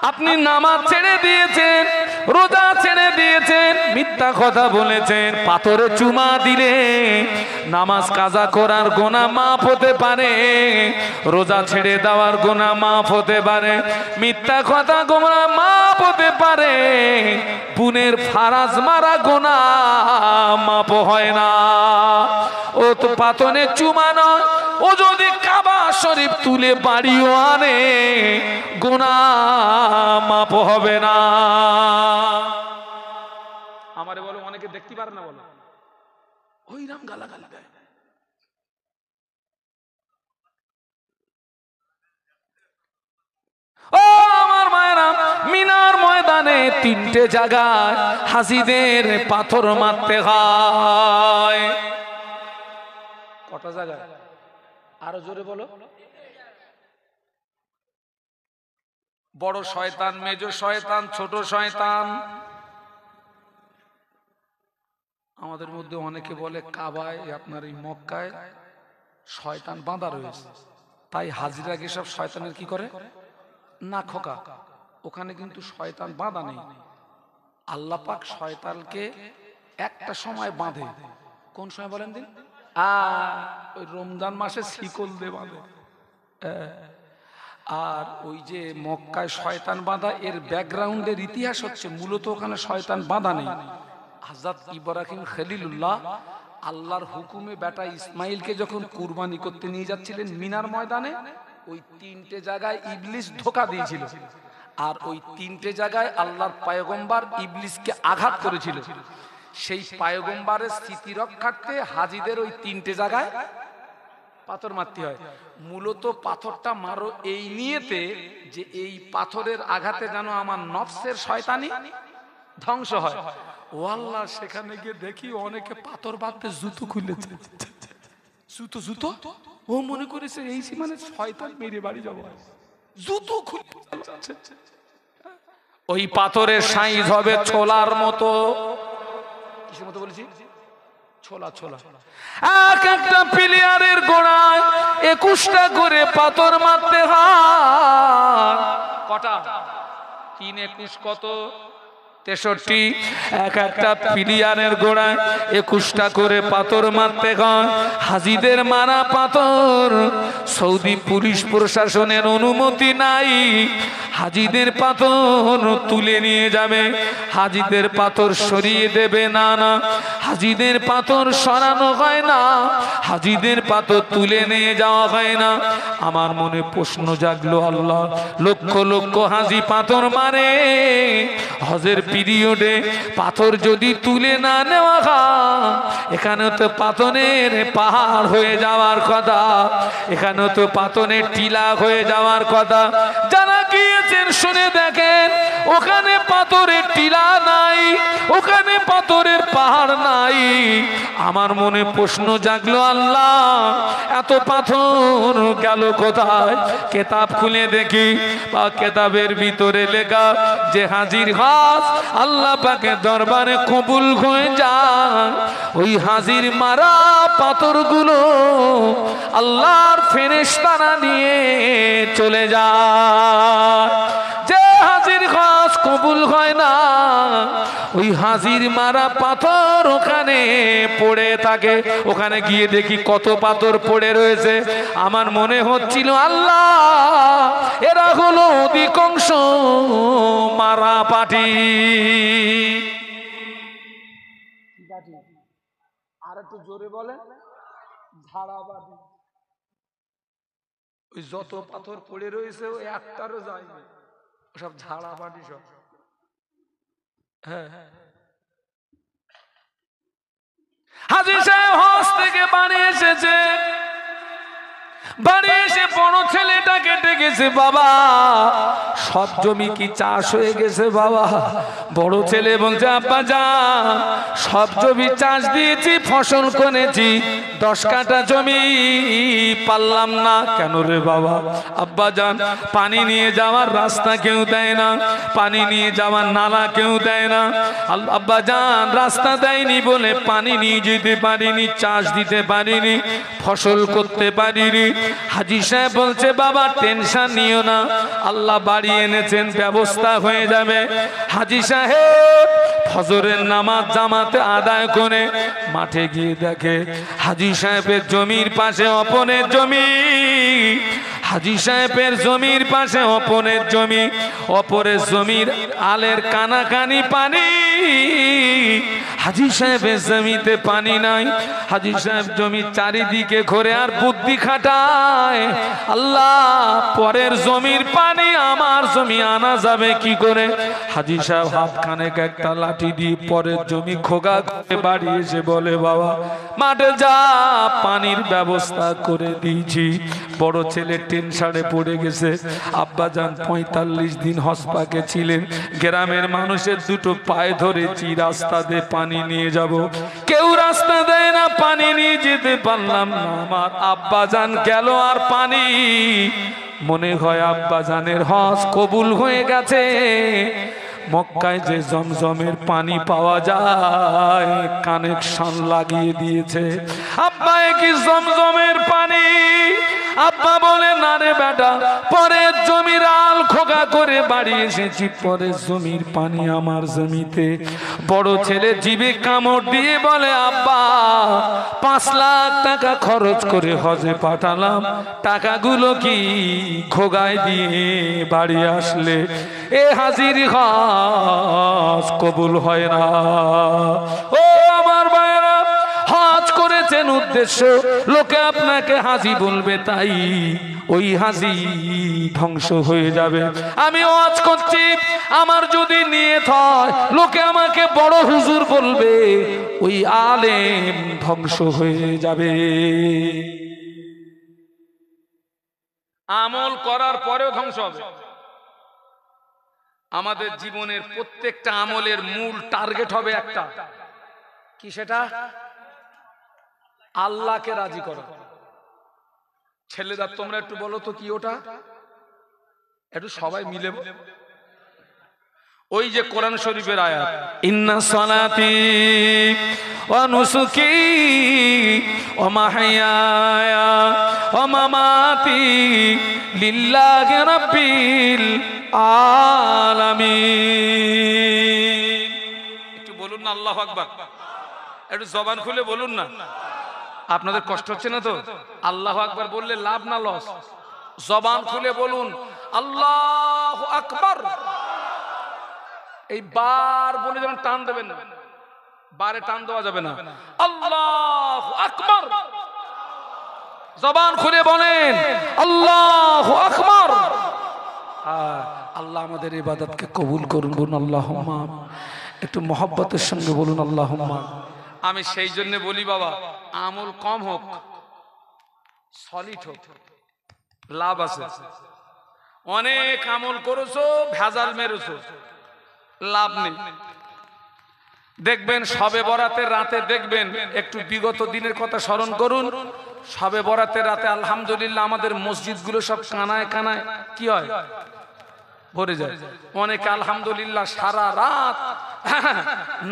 আপনি নামাজ ছেড়ে দিয়েছেন, রোজা ছেড়ে দিয়েছেন, মিথ্যা কথা বলেছেন, পাথরে চুমা দিলে নামাজ কাজা করার গুনাহ মাফ হতে পারে, রোজা ছেড়ে দেওয়ার গুনাহ মাফ হতে পারে, মিথ্যা কথা গুনাহ মাফ হতে পারে, বুনের ফারাজ মারা গুনাহ মাফ হয় না। ও তো পাথরে চুমা নয়, ও যদি কাবা শরীফ তুলে বাড়িও আনে গুনাহ মাফ হবে না। আমারে বলো, অনেকে দেখতে পারে না, বলো ওইরাম গালাগালি দেয়। ও আমার মায়েরা, মিনার ময়দানে 3টে জায়গায় হাজিদের পাথর মারতে হয়। কটা জায়গায়? আরো জোরে বলো। বড় শয়তান, মেজো শয়তান, ছোট শয়তান। আমাদের মধ্যে অনেকে বলে কাবায়, আপনার এই মক্কায় শয়তান বাঁধা রয়েছে, তাই হাজিরা গিয়ে সব শয়তানের কি করে না। খোকা, ওখানে কিন্তু শয়তান বাঁধা নেই। আল্লাহ পাক শয়তানকে একটা সময় বাঁধে। কোন সময় বলেন দিন? ওই রমজান মাসে শিকল দিয়ে বাঁধে। আর ওই যে মক্কায় শয়তান বাঁধা, এর ব্যাকগ্রাউন্ডের ইতিহাস হচ্ছে মূলত ওখানে শয়তান বাঁধা নেই। হযরত ইব্রাহিম খলিলুল্লাহ আল্লাহর হুকুমে বেটা ইসমাইলকে যখন কুরবানি করতে নিয়ে যাচ্ছিলেন মিনার ময়দানে, ওই 3টে জায়গায় ইবলিস ধোঁকা দিয়েছিল। আর ওই 3টে জায়গায় আল্লাহর পয়গম্বর ইবলিসকে আঘাত করেছিল। সেই পয়গম্বরের স্মৃতি রক্ষার্থে হাজিদের ওই 3টে জায়গায় পাথর মারতে হয়। মূলত পাথরটা মারো এই নিয়েতে যে এই পাথরের আঘাতে যেন আমার নফসের শয়তানি ধ্বংস হয়। ও আল্লাহ, সেখানে গিয়ে দেখি অনেকে পাথর বাঁধতে জুতো খুলেছে। জুতো জুতো ও মনে করেছে এই মানে শয়তান মেরে বাড়ি যাবো, জুতো খুলে। ওই পাথরের সাইজ হবে ছোলার মতো। কিসের মতো বলেছি? ছোলা ছোলা। এক একটা প্লেয়ারের গোড়ায় 21টা করে পাথর মারতে হয়। কটা? 3 21 কত? 63। এক একটা প্লেয়ারের গোড়ায় 21টা করে পাথর মারতে হয়। হাজিদের মারা পাথর সৌদি পুলিশ প্রশাসনের অনুমতি নাই। হাজিদের পাথর তুলে নিয়ে যাবে, হাজিদের পাথর সরিয়ে দেবে না, না হাজিদের পাথর সরানো হয় না, হাজিদের পাথর তুলে নিয়ে যাওয়া হয় না। আমার মনে প্রশ্ন জাগলো, আল্লাহ লক্ষ লক্ষ হাজি পাথর মারে, হজের পিরিয়ডে পাথর যদি তুলে না নেওয়া হয়, এখানে তো পাথরের পাহাড় হয়ে যাওয়ার কথা, এখানে তো পাথরের টিলা হয়ে যাওয়ার কথা। যারা গিয়েছেন শুনে দেখেন, ওখানে পাথরের টিলা নাই, ওখানে পাথরের পাহাড় নাই। আমার মনে প্রশ্ন জাগলো, আল্লাহ এত পাথর গেল কোথায়? কেতাব খুলে দেখি, বা কেতাবের ভিতরে লেখা যে হাজির হজ আল্লাহ পাকের দরবারে কবুল হয়ে যায়, ওই হাজির মারা পাথরগুলো আল্লাহর ফেরেশতারা নিয়ে চলে যায়। যে হাজির হজ কবুল হয় না, ওই হাজির মারা পাথর ওখানে পড়ে থাকে। ওখানে গিয়ে দেখি কত পাথর পড়ে রয়েছে। আমার মনে হচ্ছিল, আল্লাহ এরা হলো অধিকাংশ মারা পাটি। আর একটু জোরে বলে, ঝাড়াবাড়ি। ওই যত পাথর পড়ে রয়েছে ওই একটারও যায়নি, সব ঝাড়াবাড়ি সব। হ্যাঁ, হাজী সাহেব হজ থেকে বাড়ি এসেছে, বাড়ি এসে বড় ছেলেটাকে ডেকেছে, বাবা সব জমি কি চাষ হয়ে গেছে? বাবা বড় ছেলে বলছে, আব্বা যান সব জমি চাষ দিয়েছি, ফসল করেছি, 10 কাঠা জমি পারলাম না। কেন রে বাবা? আব্বা যান পানি নিয়ে যাওয়ার রাস্তা কেউ দেয় না, পানি নিয়ে যাওয়ার নালা কেউ দেয় না, আব্বা যান রাস্তা দেয়নি বলে পানি নিয়ে যেতে পারিনি, চাষ দিতে পারিনি, ফসল করতে পারিনি। হাজী সাহেব বলছে, বাবা টেনশন নিও না, আল্লাহ বাড়ি এনেছেন, ব্যবস্থা হয়ে যাবে। হাজী সাহেব ফজরের নামাজ জামাতে আদায় করে মাঠে গিয়ে দেখে হাজী সাহেবের জমির পাশে অপনের জমি, হাজী সাহেবের জমির পাশে অপনের জমি, অপরের জমির আলের কানাকানি পানি, হাজী সাহেবের জমিতে পানি নাই। হাজী সাহেব জমির চারিদিকে ঘুরে আর বুদ্ধি খাটায়, আল্লাহ পরের জমির পানি আমার জমি আনা যাবে কি করে? হাজী সাহেব হাত খানেক একটা লাঠি দিয়ে পরের জমি খোগা করে বাড়ি এসে বলে, বাবা মাঠে যা, পানির ব্যবস্থা করে দিয়েছি। বড় ছেলে টেনশনে পড়ে গেছে। আব্বা যান 45 দিন হসপাকে ছিলেন, গ্রামের মানুষের দুটো পায়ে ধরেছি রাস্তা দিয়ে পানি নিয়ে যাব, কেউ রাস্তা দেয় না, পানি নিয়ে যেতে পারলাম না, আমার আব্বা যান গেল আর পানি। মনে হয় আব্বা জানের হজ কবুল হয়ে গেছে। মক্কায় যে জমজমের পানি পাওয়া যায় কানেকশন লাগিয়ে দিয়েছে। আব্বা কি জমজমের পানি? আব্বা বলে, না রে বেটা, পরের জমির আল খোকা করে বাড়ি এসেছি, পরের জমির পানি আমার জমিতে। বড় ছেলে জিভে কামড় দিয়ে বলে, আব্বা 5 লাখ টাকা খরচ করে হজে পাঠালাম, টাকাগুলো কি খোগায় দিয়ে বাড়ি আসলে এ হাজির হজ কবুল হয় না। ও আমার ভাইরা, হজ করেছেন উদ্দেশ্য লোকে আপনাকে হাজি বলবে, তাই ওই হাজি ধ্বংস হয়ে যাবে। আমি হজ করছি, আমার যদি নিয়ত হয় লোকে আমাকে বড় হুজুর বলবে, ওই আলেম ধ্বংস হয়ে যাবে। আমল করার পরেও ধ্বংস হবে। আমাদের জীবনের প্রত্যেকটা আমলের মূল টার্গেট হবে একটা, কি সেটা? আল্লাহকে রাজি করা। ছেলেরা তোমরা একটু বলো তো কি ওটা, একটু সবাই মিলে। ওই যে কোরআন শরীফের আয়াত, ইন্না সালাতি ওয়া নুসুকি ওয়া মাহইয়ায়া ওয়া মামাতি লিল্লাহি রাব্বিল আলামিন। একটু বলুন না আল্লাহু আকবার, একটু জবান খুলে বলুন না। আপনাদের কষ্ট হচ্ছে না তো? আল্লাহু আকবার বললে লাভ না লস? জবান খুলে বলুন আল্লাহু আকবার। এই বার বলে যেমন টান দেবেন না, বারে টান দেওয়া যাবে না। আল্লাহু আকবার, জবান খুলে বলেন আল্লাহু আকবার। আল্লাহ আমাদের ইবাদতকে কবুল করুন, বলুন আল্লাহুম্মা। একটু মহব্বতের সঙ্গে বলুন আল্লাহুম্মা। আমি সেই জন্য বলি বাবা, আমল কম হোক, সলিড হোক, লাভ আছে। অনেক আমল করেছো, ভেজাল মেরেছো, লাভ নেই। দেখবেন শবে বরাতের রাতে, দেখবেন একটু বিগত দিনের কথা স্মরণ করুন। শবে বরাতের রাতে আলহামদুলিল্লাহ আমাদের মসজিদগুলো সব কানায় কানায় কি হয়, ভরে যায়। অনেকে আলহামদুলিল্লাহ সারা রাত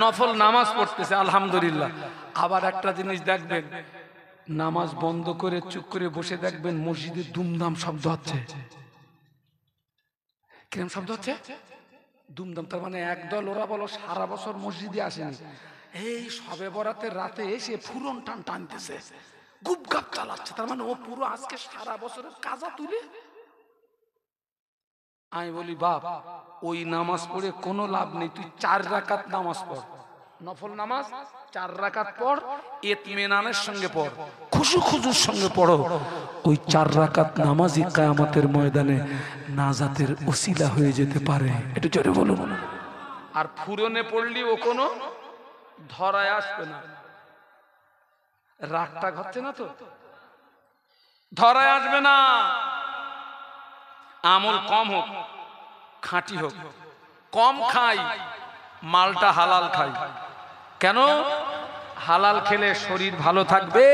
নফল নামাজ পড়তেছে, আলহামদুলিল্লাহ। আবার একটা জিনিস দেখবেন, নামাজ বন্ধ করে চুপ করে বসে দেখবেন মসজিদে দুমদাম শব্দ হচ্ছে। কিরম শব্দ হচ্ছে? দুমদাম। তার মানে একদল ওরা বলো সারা বছর মসজিদে আসেনি, এই শবে বরাতের রাতে এসে ফুরন টান টানতেছে, গুপগাপ চালাচ্ছে। তার মানে ও পুরো আজকে সারা বছরের কাজা তুলে। আমি বলি বাপ, ওই নামাজ পড়ে কোনো লাভ নেই, তুই 4 রাকাত নামাজ পড়। নফল নামাজ 4 রাকাত পড়, ইতমিনানের সঙ্গে পড়, খুশুর সঙ্গে পড়ো। ওই 4 রাকাত নামাজই কিয়ামতের ময়দানে নাজাতের ওসিলা হয়ে যেতে পারে। একটু জোরে বলুন। আর ফুরনে পড়লি ও কোনো ধরায় আসবে না। রাগটা হচ্ছে না তো, ধরায় আসবে না। আমল কম হোক, খাঁটি হোক, কম খাই, মালটা হালাল খাই। কেন? হালাল খেলে শরীর ভালো থাকবে,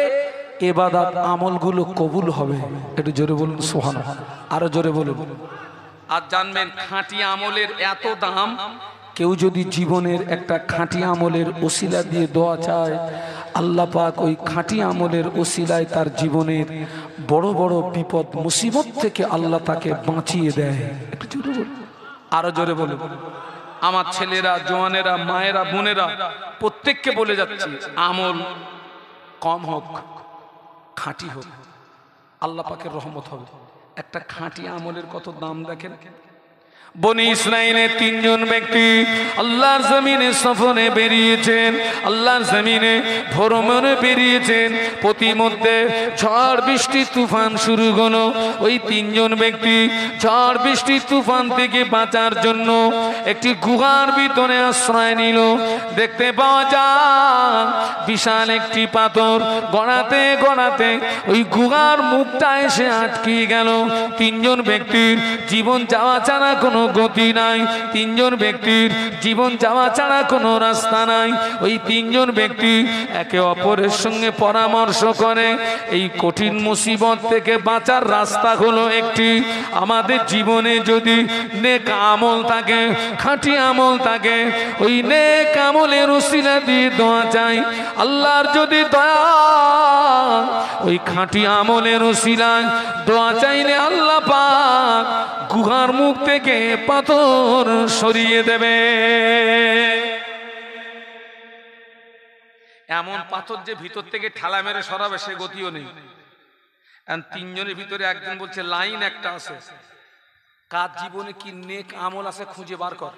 ইবাদত আমলগুলো কবুল হবে। একটু জোরে বলুন সুবহানাল্লাহ। আরো জোরে বলুন। আর জানবেন খাঁটি আমলের এত দাম, কেউ যদি জীবনের একটা খাঁটি আমলের ওসিলা দিয়ে দোয়া চায়, আল্লাহ পাক ওই খাঁটি আমলের ওসিলায় তার জীবনের বড় বড় বিপদ মুসিবত থেকে আল্লাহ তাকে বাঁচিয়ে দেয়। একটু জোরে বলুন। আরো জোরে বলুন। আমার ছেলেরা, জওয়ানেরা, মায়েরা, বোনেরা প্রত্যেককে বলে যাচ্ছি, আমল কম হোক, খাঁটি হোক, আল্লাহ পাকের রহমত হবে। একটা খাঁটি আমলের কত দাম দেখেন। বনি ইসরাইলের 3 জন ব্যক্তি আল্লাহর জমিনে সফরে বেরিয়েছেন, আল্লাহর জমিনে ভ্রমণে বেরিয়েছেন। প্রতিমধ্যে ঝড় বৃষ্টি তুফান শুরু হলো। ওই 3 জন ব্যক্তি ঝড় বৃষ্টি তুফান থেকে বাঁচার জন্য একটি গুহার ভিতরে আশ্রয় নিল। দেখতে পাওয়া যায় বিশাল একটি পাথর গড়াতে গড়াতে ওই গুহার মুখটা এসে আটকে গেল। 3 জন ব্যক্তির জীবন যাওয়া ছাড়া কোনো গতি নাই, 3 জন ব্যক্তির জীবন যাওয়া ছাড়া কোনো রাস্তা নাই। ওই 3 জন ব্যক্তি একে অপরের সঙ্গে পরামর্শ করে এই কঠিন মুসিবত থেকে বাঁচার রাস্তা হলো একটি, আমাদের জীবনে যদি নেক আমল থাকে, খাঁটি আমল থাকে, ওই নেক আমলের উসিলা দিয়ে দোয়া চাই। আল্লাহর যদি দয়া, ওই খাঁটি আমলের উসিলায় দোয়া চাইলে আল্লাহ পাক গুহার মুখ থেকে পাথর সরিয়ে দেবে। এমন পাথর যে ভিতর থেকে ঠেলা মেরে সরাবে সে গতিও নেই। 3 জনের ভিতরে একজন বলছে লাইন একটা আছে, কার জীবনে কি নেক আমল আছে খুঁজে বার কর,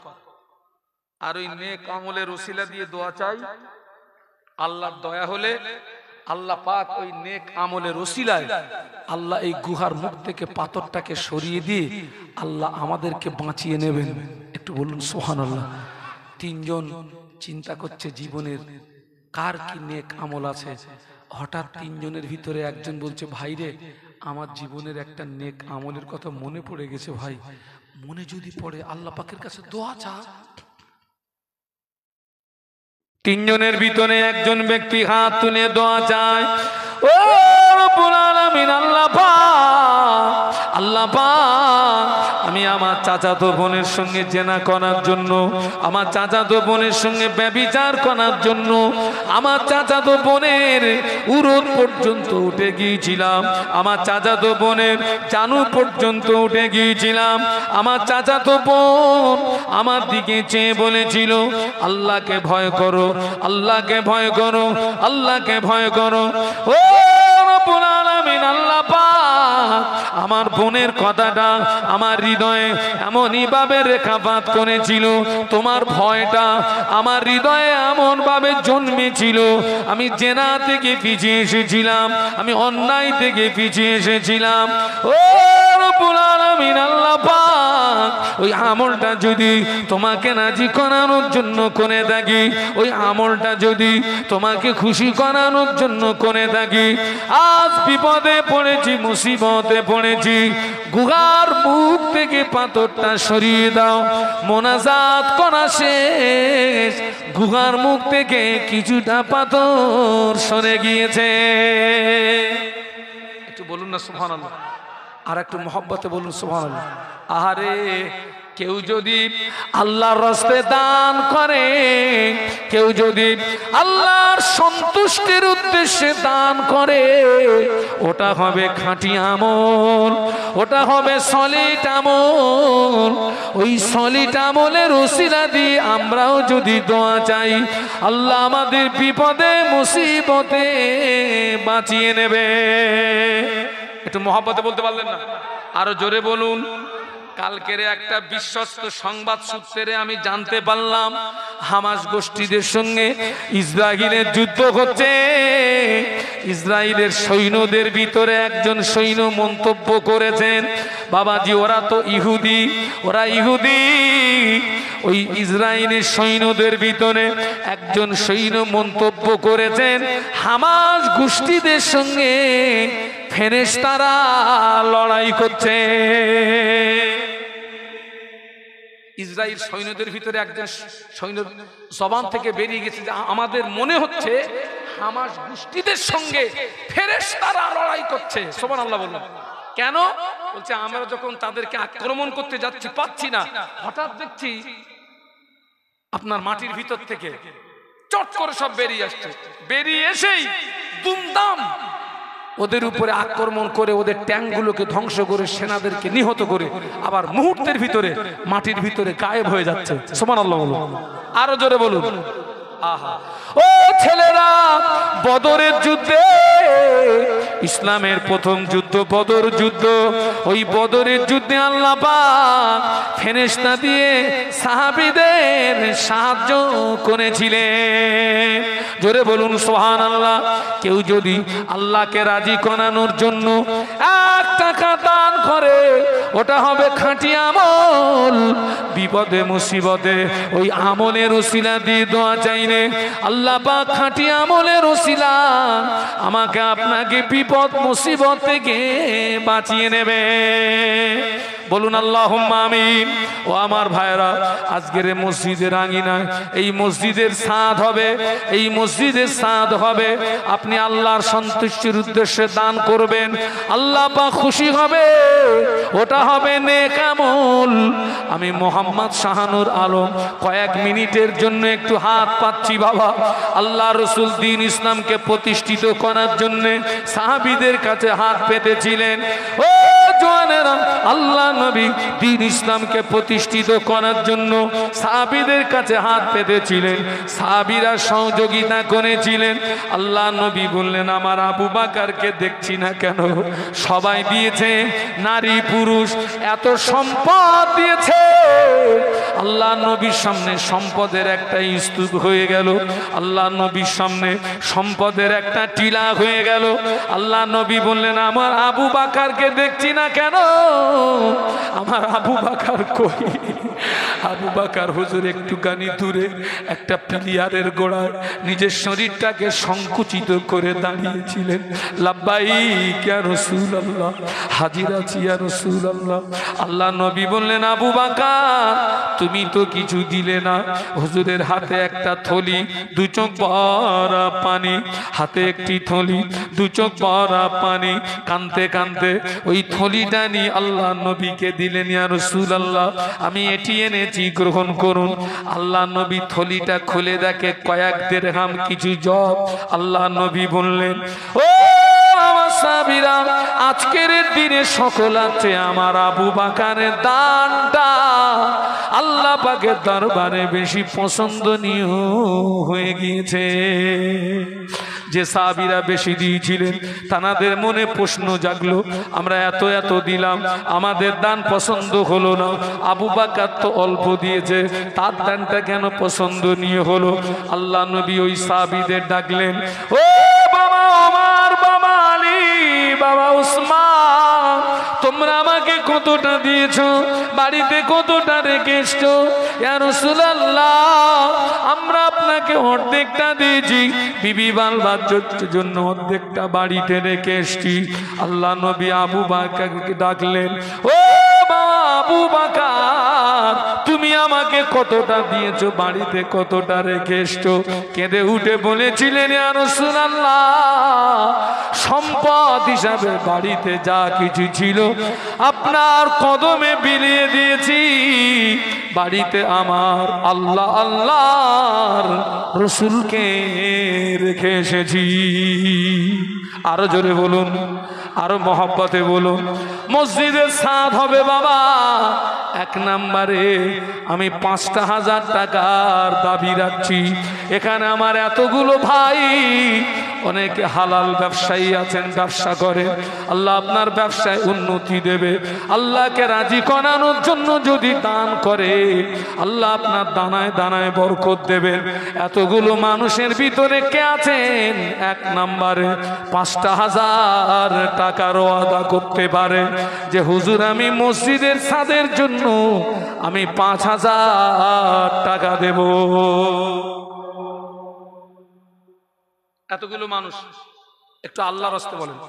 আর ওই নেক আমলের উসিলা দিয়ে দোয়া চাই। আল্লাহর দয়া হলে আল্লাহ পাক ওই নেক আমলের ওসিলায় আল্লাহ এই গুহার মুখ থেকে পাথরটাকে সরিয়ে দিয়ে আল্লাহ আমাদেরকে বাঁচিয়ে নেবেন। একটু বলুন সুবহানাল্লাহ। 3 জন চিন্তা করছে জীবনের কার কি নেক আমল আছে। হঠাৎ 3 জনের ভিতরে একজন বলছে, ভাই রে, আমার জীবনের একটা নেক আমলের কথা মনে পড়ে গেছে ভাই, মনে যদি পড়ে আল্লাহ পাকের কাছে দোয়া চা। 3 জনের ভিতরে একজন ব্যক্তি হাত তুলে দোয়া চায়, ও রব্বুল আলামিন, আল্লাহ পাক, আল্লাহ পাক, আমি আমার চাচাতো বোনের সঙ্গে জেনা করার জন্য, আমার চাচাতো বোনের সঙ্গে ব্যভিচার করার জন্য, আমার চাচাতো বোনের উরুদ পর্যন্ত উঠে গিয়েছিলাম, আমার চাচাতো বোনের জানু পর্যন্ত উঠে গিয়েছিলাম। আমার চাচাতো বোন আমার দিকে চেয়ে বলেছিল, আল্লাহকে ভয় করো, আল্লাহকে ভয় করো, আল্লাহকে ভয় করো। ও রব্বুল আলামিন, আল্লাহ পাক আমার বোনের কথাটা আমার হৃদয়ে এমনই ভাবে রেখাপাত করেছিল, তোমার ভয়টা আমার হৃদয়ে এমন ভাবে জন্মেছিল। আমি জেনা থেকে পিছিয়ে এসেছিলাম, আমি অন্যায় থেকে পিছিয়ে এসেছিলাম। ও রব্বুল আলামিন, আল্লাহ পাক ওই আমলটা যদি তোমাকে রাজি করানোর জন্য করে থাকি, ওই আমলটা যদি তোমাকে খুশি করানোর জন্য করে থাকি, আজ বিপদে পড়েছি, মুসিবতে পড়েছি, গুহার মুখ থেকে পাথরটা সরিয়ে দাও। মোনাজাত করা শেষ, গুহার মুখ থেকে কিছুটা পাথর সরে গিয়েছে। একটু বলুন না সুবহানাল্লাহ, আর একটু মহব্বতে বলুন সুবহানাল্লাহ। আহারে, কেউ যদি আল্লাহর রাস্তায় দান করে, কেউ যদি আল্লাহর সন্তুষ্টির উদ্দেশ্যে দান করে, ওটা হবে খাঁটি আমল, ওটা হবে সলিড আমল। ওই সলিড আমলের ওসিলা দিয়ে আমরাও যদি দোয়া চাই, আল্লাহ আমাদের বিপদে মুসিবতে বাঁচিয়ে নেবে। একটু মহব্বতে বলতে পারলেন না? আরো জোরে বলুন। কালকের একটা বিশ্বস্ত সংবাদ সূত্রে আমি জানতে পারলাম হামাস গোষ্ঠীদের সঙ্গে ইসরায়েলের যুদ্ধ হচ্ছে। ইসরায়েলের সৈন্যদের ভিতরে একজন সৈন্য মন্তব্য করেছেন, বাবাজি ওরা তো ইহুদি, ওরা ইহুদি। ওই ইসরায়েলের সৈন্যদের ভিতরে একজন সৈন্য মন্তব্য করেছেন হামাস গোষ্ঠীদের সঙ্গে ফেরেশতারা লড়াই করছে। ইসরায়েল সৈন্যদের ভিতরে একজন সৈন্য জবান থেকে বেরিয়ে গেছে যে আমাদের মনে হচ্ছে হামাস গোষ্ঠীদের সঙ্গে ফেরেশতারা লড়াই করছে। সুবহানাল্লাহ বলুন। কেন? বলছে আমরা যখন তাদেরকে আক্রমণ করতে যাচ্ছি পাচ্ছি না, হঠাৎ দেখছি আপনার মাটির ভিতর থেকে চট করে সব বেরিয়ে আসছে। বেরিয়ে এসেই দুমদাম ওদের উপরে আক্রমণ করে ওদের ট্যাঙ্কগুলোকে ধ্বংস করে সেনাদেরকে নিহত করে আবার মুহূর্তের ভিতরে মাটির ভিতরে গায়েব হয়ে যাচ্ছে। সুবহানাল্লাহ বলুন, আরো জোরে বলুন। আহা, ও ছেলেরা, বদরের যুদ্ধে, ইসলামের প্রথম যুদ্ধ বদর যুদ্ধ, ওই বদরের যুদ্ধে আল্লাহ পাক ফেরেশতা দিয়ে সাহাবীদের সাহায্য করেছিলেন। জোরে বলুন সুবহানাল্লাহ। কেউ যদি আল্লাহকে রাজি করানোর জন্য 1 টাকা দান করে, ওটা হবে খাঁটি আমল। বিপদে মুসিবতে ওই আমলের ওসিলা দিয়ে দোয়া চাইলে আল্লাহ পাক খাঁটি আমলের ওসিলা আমাকে আপনাকে বিপদ মুসিবত থেকে বাঁচিয়ে নেবে। বলুন আল্লাহুম্মা আমিন। ও আমার ভাইরা, আজকের মসজিদের আঙিনায় এই মসজিদের ছাদ হবে, এই মসজিদের ছাদ হবে। আপনি আল্লাহর সন্তুষ্টির উদ্দেশ্যে দান করবেন, আল্লাহ পাক খুশি হবে, ওটা হবে নেক আমল। আমি মোহাম্মদ শাহানুর আলম কয়েক মিনিটের জন্য একটু হাত পাচ্ছি বাবা। আল্লাহ রসুল দ্বীন ইসলামকে প্রতিষ্ঠিত করার জন্য সাহাবীদের কাছে হাত পেতেছিলেন। ও জওয়ানেরা, আল্লাহ নবী দ্বীন ইসলামকে প্রতিষ্ঠিত করার জন্য সাহাবীদের কাছে হাত পেতেছিলেন, সাহাবীরা সহযোগিতা করেছিলেন। আল্লাহ নবী বললেন আমার আবু বকরকে দেখছি না কেন? সবাই দিয়েছে, নারী পুরুষ এত সম্পদ দিয়েছে। আল্লাহ নবীর সামনে সম্পদের একটা স্তূপ হয়ে গেল, আল্লাহ নবীর সামনে সম্পদের একটা টিলা হয়ে গেল। আল্লাহ নবী বললেন আমার আবু বকরকে দেখছি না কেন? আমার আবু বকর কই? আবু বকর হুজুর একটুখানি দূরে একটা পিলিয়ারের গোড়ায় নিজের শরীরটাকে সংকুচিত করে দাঁড়িয়েছিলেন। লাব্বাইক ইয়া রাসূলুল্লাহ, হাজির আছি ইয়া রাসূলুল্লাহ। আল্লাহ নবী বললেন আবু বকর তুমি তো কিছু দিলে না। হুজুরের হাতে একটা থলি, 2 চোখ ভরা পানি, হাতে একটি থলি, 2 চোখ ভরা পানি। কাঁদতে কাঁদতে ওই থলিটা নিয়ে আল্লাহ নবীকে দিলেন, ইয়া রাসূলুল্লাহ আমি এটি এনেছি, গ্রহণ করুন। আল্লাহ নবী থলিটা খুলে দেখে কয়েক দিরহাম কিছু জব। আল্লাহ নবী বললেন ও আমার সাহাবীরা, আজকের দিনে সকল আছে আমার আবু বকরের দানটা আল্লাহ পাকের দরবারে বেশি পছন্দনীয় হয়ে গিয়েছে। যে সাহাবীরা বেশি দিয়েছিলেন তাদের মনে প্রশ্ন জাগলো, আমরা এত এত দিলাম, আমাদের দান পছন্দ হলো না। আবু বকর তো অল্প দিয়েছে, তার দানটা কেন পছন্দনীয় হলো? আল্লাহ নবী ওই সাহাবীদের ডাকলেন, ও বাবা ওমর, বাবা আলী, বাবা উসমান, তোমরা আমাকে কতটা দিয়েছো? বাড়িতে কতটা রেখে এসছো? ইয়া রাসূলুল্লাহ আমরা আপনাকে অর্ধেকটা দিয়েছি, বিবি বাল বাচ্চার জন্য অর্ধেকটা বাড়িতে রেখে এসছি। আল্লাহ নবী আবু বকরকে ডাকলেন, ও বাবা আবু বকর তুমি আমাকে কতটা দিয়েছো? বাড়িতে কতটা রেখে এসছো? কেঁদে উঠে বলেছিলেন, ইয়া রাসূলুল্লাহ সম্পদ হিসাবে বাড়িতে যা কিছু ছিল আপনার কদমে বিলিয়ে দিয়েছি। বাড়িতে আমার আল্লাহ আল্লাহর রসুলকে রেখে এসেছি। আরো জোরে বলুন, আরো মহব্বতে বলুন। মসজিদের ছাদ হবে বাবা। 1 নম্বরে আমি 5,000 টাকার দাবি রাখছি। এখানে আমার এতগুলো ভাই অনেকে হালাল ব্যবসায়ী আছেন, ব্যবসা করে, আল্লাহ আপনার ব্যবসায় উন্নতি দেবে। আল্লাহকে রাজি করানোর জন্য যদি দান করে, আল্লাহ আপনার দানায় দানায় বরকত দেবেন। এতগুলো মানুষের ভিতরে কে আছেন এক নম্বরে ৫,০০০ টাকার ওয়াদা করতে পারে যে হুজুর আমি মসজিদের ছাদের জন্য আমি ৫,০০০ টাকা দেব? এতগুলো মানুষ একটু আল্লাহর রাস্তে বলেন।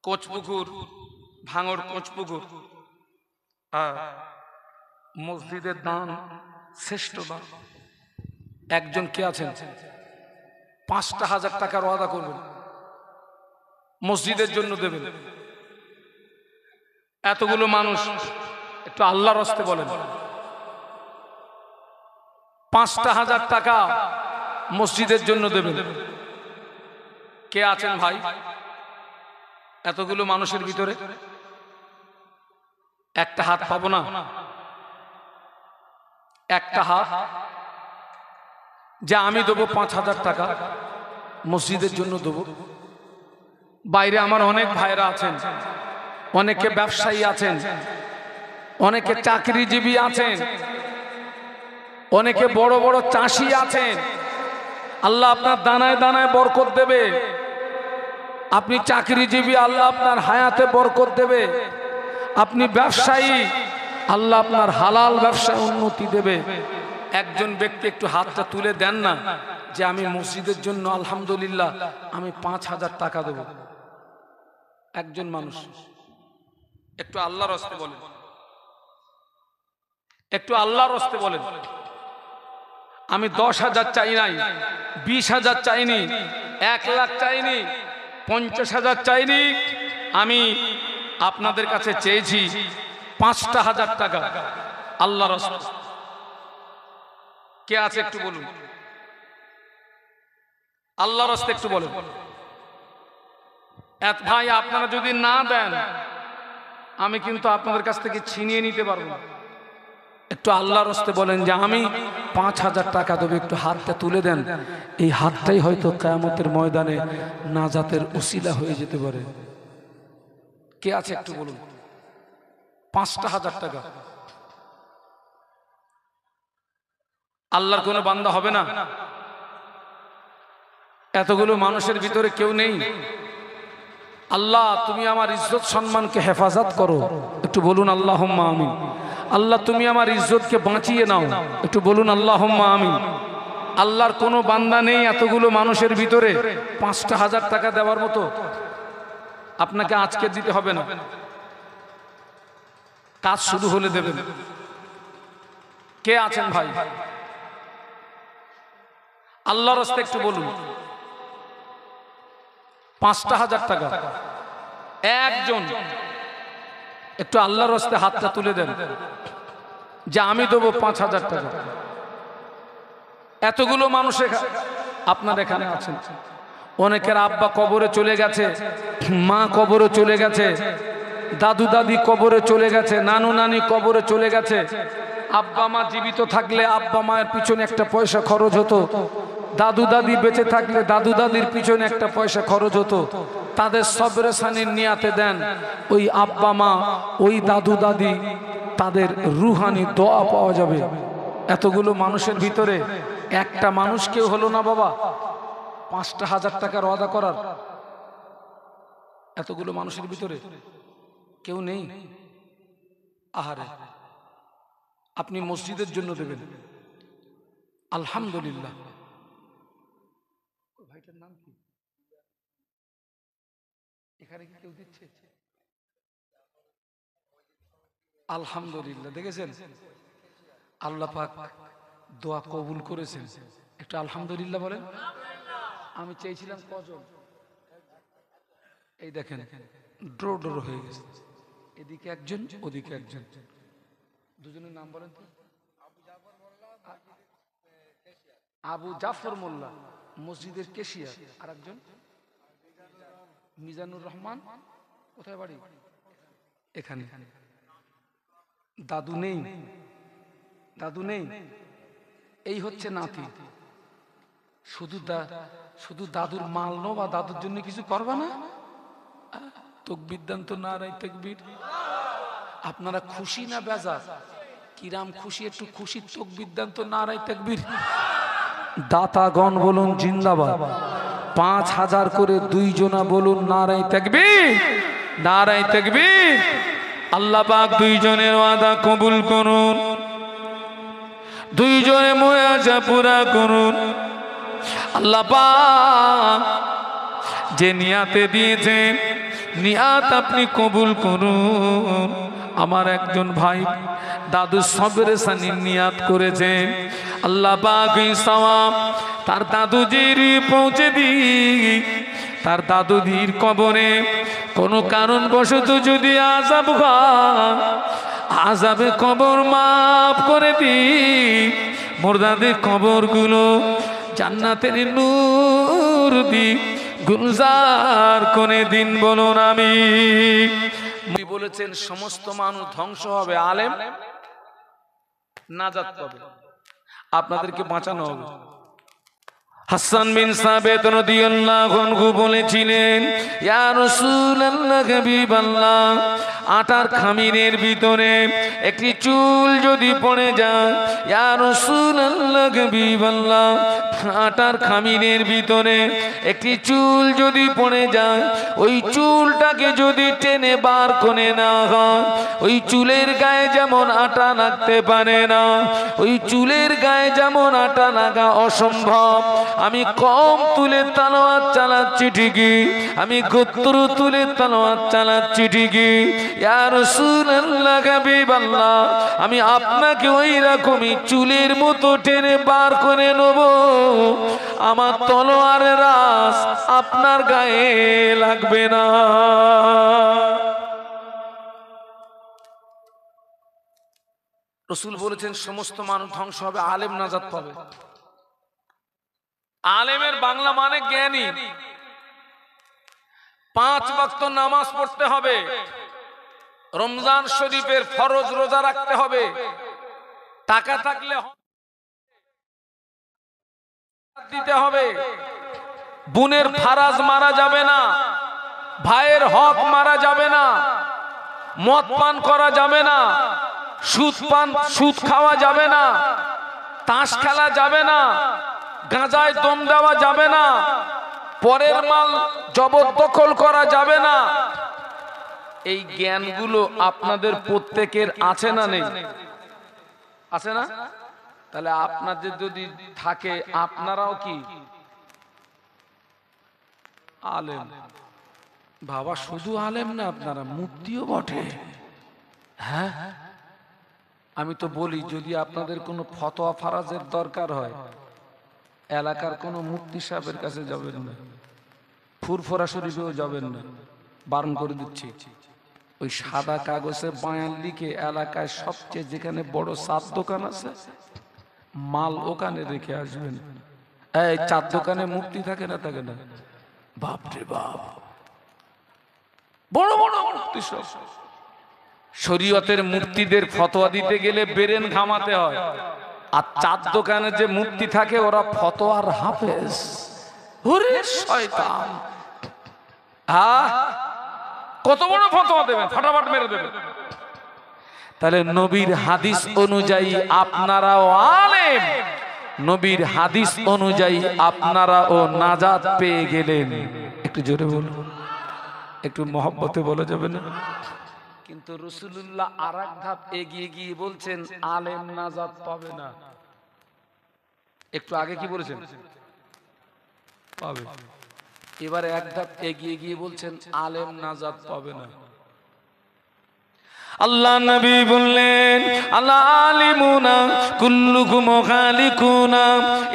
কোচপুকুর, ভাঙড় কোচপুকুর, মসজিদের দান শ্রেষ্ঠ দান। একজন কে আছেন ৫,০০০ টাকার ওয়াদা করবেন, মসজিদের জন্য দেবেন? এতগুলো মানুষ একটু আল্লাহর রাস্তে বলেন। ৫,০০০ টাকা মসজিদের জন্য দেবেন। কে আছেন ভাই এতগুলো মানুষের ভিতরে? একটা হাত পাবো না? একটা হাত যে আমি দেবো ৫,০০০ টাকা মসজিদের জন্য দেবো। বাইরে আমার অনেক ভাইরা আছেন, অনেকে ব্যবসায়ী আছেন, অনেকে চাকরিজীবী আছেন, অনেকে বড় বড় চাষি আছেন। আল্লাহ আপনার দানায় দানায় বরকত দেবে। আপনি চাকরিজীবী, আল্লাহ আপনার হায়াতে বরকত দেবে। আপনি ব্যবসায়ী, আল্লাহ আপনার হালাল ব্যবসায় উন্নতি দেবে। একজন ব্যক্তি একটু হাতটা তুলে দেন না যে আমি মসজিদের জন্য আলহামদুলিল্লাহ আমি ৫,০০০ টাকা দেব। একজন মানুষ একটু আল্লাহর রাস্তে বলেন, একটু আল্লাহর রাস্তে বলেন। আমি ১০,০০০ চাই নাই, ২০,০০০ চাইনি, ১,০০,০০০ চাইনি, ৫০,০০০ চাইনি। আমি আপনাদের কাছে চেয়েছি ৫,০০০ টাকা আল্লাহর রাস্তে। কে আছে একটু বলুন, আল্লাহর রাস্তে একটু বলুন। ভাই আপনারা যদি না দেন আমি কিন্তু আপনাদের কাছ থেকে ছিনিয়ে নিতে পারবো না। একটু আল্লাহর রাস্তে বলেন যে আমি ৫,০০০ টাকা দেবো। একটু হাতটা তুলে দেন। এই হাতটাই হয়তো কিয়ামতের ময়দানে নাজাতের উসিলা হয়ে যেতে পারে। কে আছে একটু বলুন। ৫,০০০ টাকা আল্লাহর কোনো বান্দা হবে না? এতগুলো মানুষের ভিতরে কেউ নেই? আল্লাহ তুমি আমার ইজ্জত সম্মানকে হেফাজত করো। একটু বলুন আল্লাহুম্মা আমিন। আল্লাহ তুমি আমার ইজ্জতকে বাঁচিয়ে নাও। একটু বলুন আল্লাহুম্মা আমিন। আল্লাহর কোনো বান্দা নেই এতগুলো মানুষের ভিতরে ৫,০০০ টাকা দেওয়ার মতো? আপনাকে আজকে দিতে হবে না, কাজ শুরু হলে দেবেন। কে আছেন ভাই আল্লাহর রাস্তায় একটু বলুন। ৫,০০০ টাকা একজন একটু আল্লাহর রাস্তায় হাতটা তুলে দেন যে আমি দেবো ৫,০০০ টাকা। এতগুলো মানুষ আপনার এখানে আছেন। অনেকের আব্বা কবরে চলে গেছে, মা কবরে চলে গেছে, দাদু দাদি কবরে চলে গেছে, নানু নানি কবরে চলে গেছে। আব্বা মা জীবিত থাকলে আব্বা মায়ের পিছনে একটা পয়সা খরচ হতো, দাদু দাদি বেঁচে থাকলে দাদু দাদির পিছনে একটা পয়সা খরচ হতো। তাদের সবরে সানির নিয়াতে দেন, ওই আব্বা মা ওই দাদু দাদি তাদের রুহানি দোয়া পাওয়া যাবে। এতগুলো মানুষের ভিতরে একটা মানুষ কেউ হলো না বাবা ৫,০০০ টাকার ওয়াদা করার। এতগুলো মানুষের ভিতরে কেউ নেই। আহারে আপনি মসজিদের জন্য দেবেন আলহামদুলিল্লাহ। ভাইটার নাম কি? এখানে কি কেউ দিচ্ছে? আলহামদুলিল্লাহ। দেখেছেন আল্লাহ পাক দোয়া কবুল করেছেন। একটু আলহামদুলিল্লাহ বলেন। আমি চেয়েছিলাম কজন, এই দেখেন ড্র ড্র হয়ে গেছে। এদিকে একজন ওদিকে একজন। দুজনের নাম বলেন তো। আবু জাফর মোল্লা মসজিদের কেশিয়ার, আর একজন মিজানুর রহমান। কোথায় বাড়ি? এখানে। দাদু নেই, দাদু নেই। এই হচ্ছে নাতি। শুধু দাদুর মাল নো বা দাদুর জন্য কিছু করবা না? তাকবীর দেন তো, নারায়ে তাকবীর। আপনারা খুশি না বেজার? কিরাম খুশি, একটু খুশি তাকবীর দেন তো, নারায়ে তাকবীর। দাতাগণ বলুন জিন্দাবাদ। 5000 করে দুইজনা বলুন নারায়ে তাকবীর, নারায়ে তাকবীর। আল্লাহ পাক দুইজনের ওয়াদা কবুল করুন, দুইজনে মুনাজাত পুরা করুন। আল্লাহ পাক যে নিয়াতে দিয়েছেন নিয়াত আপনি কবুল করুন। আমার একজন ভাই দাদু সবরে সানি নিয়াত করেছেন, আল্লাহ পাক এই সওয়াব তার দাদুজির পৌঁছে দিক। তার দাদুজির কবরে কোনো কারণবশত যদি আযাব হয়, আযাবে কবর মাফ করে দিক। মুর্দাদের কবরগুলো জান্নাতের নূর দি গুলজার করে দিন, বলুন আমিন। উনি বলেছেন সমস্ত মানুষ ধ্বংস হবে, আলেম নাজাত পাবে, আপনাদেরকে বাঁচানো হবে। হাসান বিন সাবিত রাদিয়াল্লাহু আনহু বলেছিলেন, ইয়া রাসূলুল্লাহ, হাবিবাল্লাহ, আটার খামিরের ভিতরে একটি চুল যদি পড়ে যায়, ইয়া রাসূলুল্লাহ, হাবিবাল্লাহ, আটার খামিরের ভিতরে একটি চুল যদি পড়ে যায়, ওই চুলটাকে যদি টেনে বার করে না হয়, ওই চুলের গায়ে যেমন আটা লাগতে পারে না, ওই চুলের গায়ে যেমন আটা লাগা অসম্ভব। আমি কম তুলে তালাওয়াত চালাচ্ছি ঠিকই, আমি গোত্র তুলে তালাওয়াত চালাচ্ছি ঠিকই, ইয়া রাসূলুল্লাহ, হাবিবাল্লাহ, আমি আপনাকে ওই রকমই চুলের মতো টেনে বার করে নেব। আমার তলোয়ারের রাস আপনার গায়ে লাগবে না। রাসূল বলেছেন সমস্ত মানুষ ধ্বংস হবে, আলেম নাজাত পাবে। আলেমের বাংলা মানে জ্ঞানী। 5 ওয়াক্ত নামাজ পড়তে হবে, রমজান শরীফের ফরজ রোজা রাখতে হবে, টাকা থাকলে দিতে হবে, বোনের ফারাজ মারা যাবে না, ভাইয়ের হক মারা যাবে না, মদ পান করা যাবে না, সুদ খাওয়া যাবে না, তাস খেলা যাবে না, গাঁজায় দম দেওয়া যাবে না, পরের মাল জবরদখল করা যাবে না। এই জ্ঞানগুলো আপনাদের প্রত্যেকের আছে না নেই? আছে না? তাহলে আপনাদের যদি থাকে, আপনারাও কি আলেম? বাবা শুধু আলেম না, আপনারা মুফতিও বটে। হ্যাঁ, আমি তো বলি যদি আপনাদের কোনো ফতোয়া ফারাজের দরকার হয়, এলাকার কোনো মুফতি সাহেবের কাছে যাবেন না, ফুরফুরা শরীফেও যাবেন না, বারণ করে দিচ্ছি। ওই সাদা কাগজে বায়ান লিখে এলাকায় সবচেয়ে যেখানে বড় চার দোকান আছে, মাল ওখানে রেখে আসবেন। এই চার দোকানে মুফতি থাকে না, থাকে না? বাপরে বাপ, বড় বড় মুফতি সব। শরীয়তের মুফতিদের ফতোয়া দিতে গেলে বেরেন ঘামাতে হয়, আর চার দোকানে যে মুফতি থাকে ওরা ফতোয়ার হাফেজ। ওরে শয়তান, কত বড় ফতোয়া দেবে, ফাটাফাট মেরে দেবে। তাহলে নবীর হাদিস অনুযায়ী আপনারাও আলেম, নবীর হাদিস অনুযায়ী আপনারাও নাজাত পেয়ে গেলেন। একটু জোরে বলুন, একটু মহব্বতে বলা যাবে না? কিন্তু রাসূলুল্লাহ আরেক ধাপ এগিয়ে গিয়ে বলছেন আলেম নাজাত পাবে না। একটু আগে কি বলেছেন? পাবে। এবারে এক ধাপ এগিয়ে গিয়ে বলছেন আলেম নাজাত পাবে না। আল্লাহ নবী বললেন আল্লাহ আলিমুনা কুল্লুকুম খালিকুনা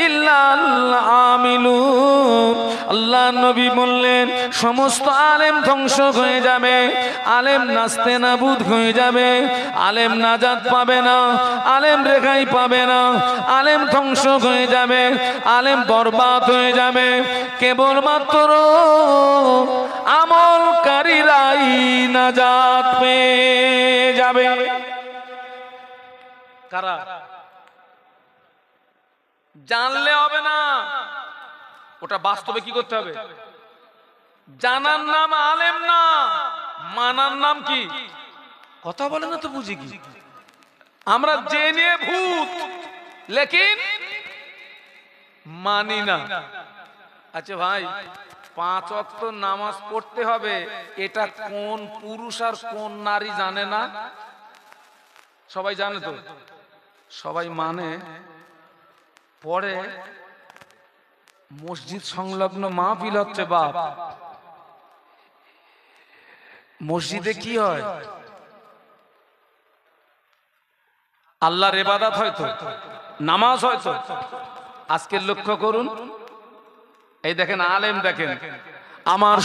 ইল্লা আল্লাহ আমিলুন। আল্লাহ নবী বললেন সমস্ত আলেম ধ্বংস হয়ে যাবে, আলেম নাস্তে নাবুদ হয়ে যাবে, আলেম নাজাত পাবে না, আলেম রেহাই পাবে না, আলেম ধ্বংস হয়ে যাবে, আলেম বরবাদ হয়ে যাবে। কেবলমাত্র আমলকারীরাই নাজাত পেয়ে যাবে। কারা? জানলে হবে না, ওটা বাস্তবে কি করতে হবে? জানার নাম আলেম না, মানার নাম কি? কথা বলে না তো বুঝি কি? আমরা জেনে ভূত লেকিন মানি না। আচ্ছা ভাই, 5 ওয়াক্ত নামাজ পড়তে হবে, এটা কোন পুরুষ আর কোন নারী জানে না? সবাই জানে তো, সবাই মানে পড়ে। মসজিদ সংলগ্ন মাহফিল হচ্ছে বাপ, মসজিদে কি হয়? আল্লাহর ইবাদত হয়তো, নামাজ হয়তো। আজকে লক্ষ্য করুন, এই দেখেন আলেম, দেখেন আমার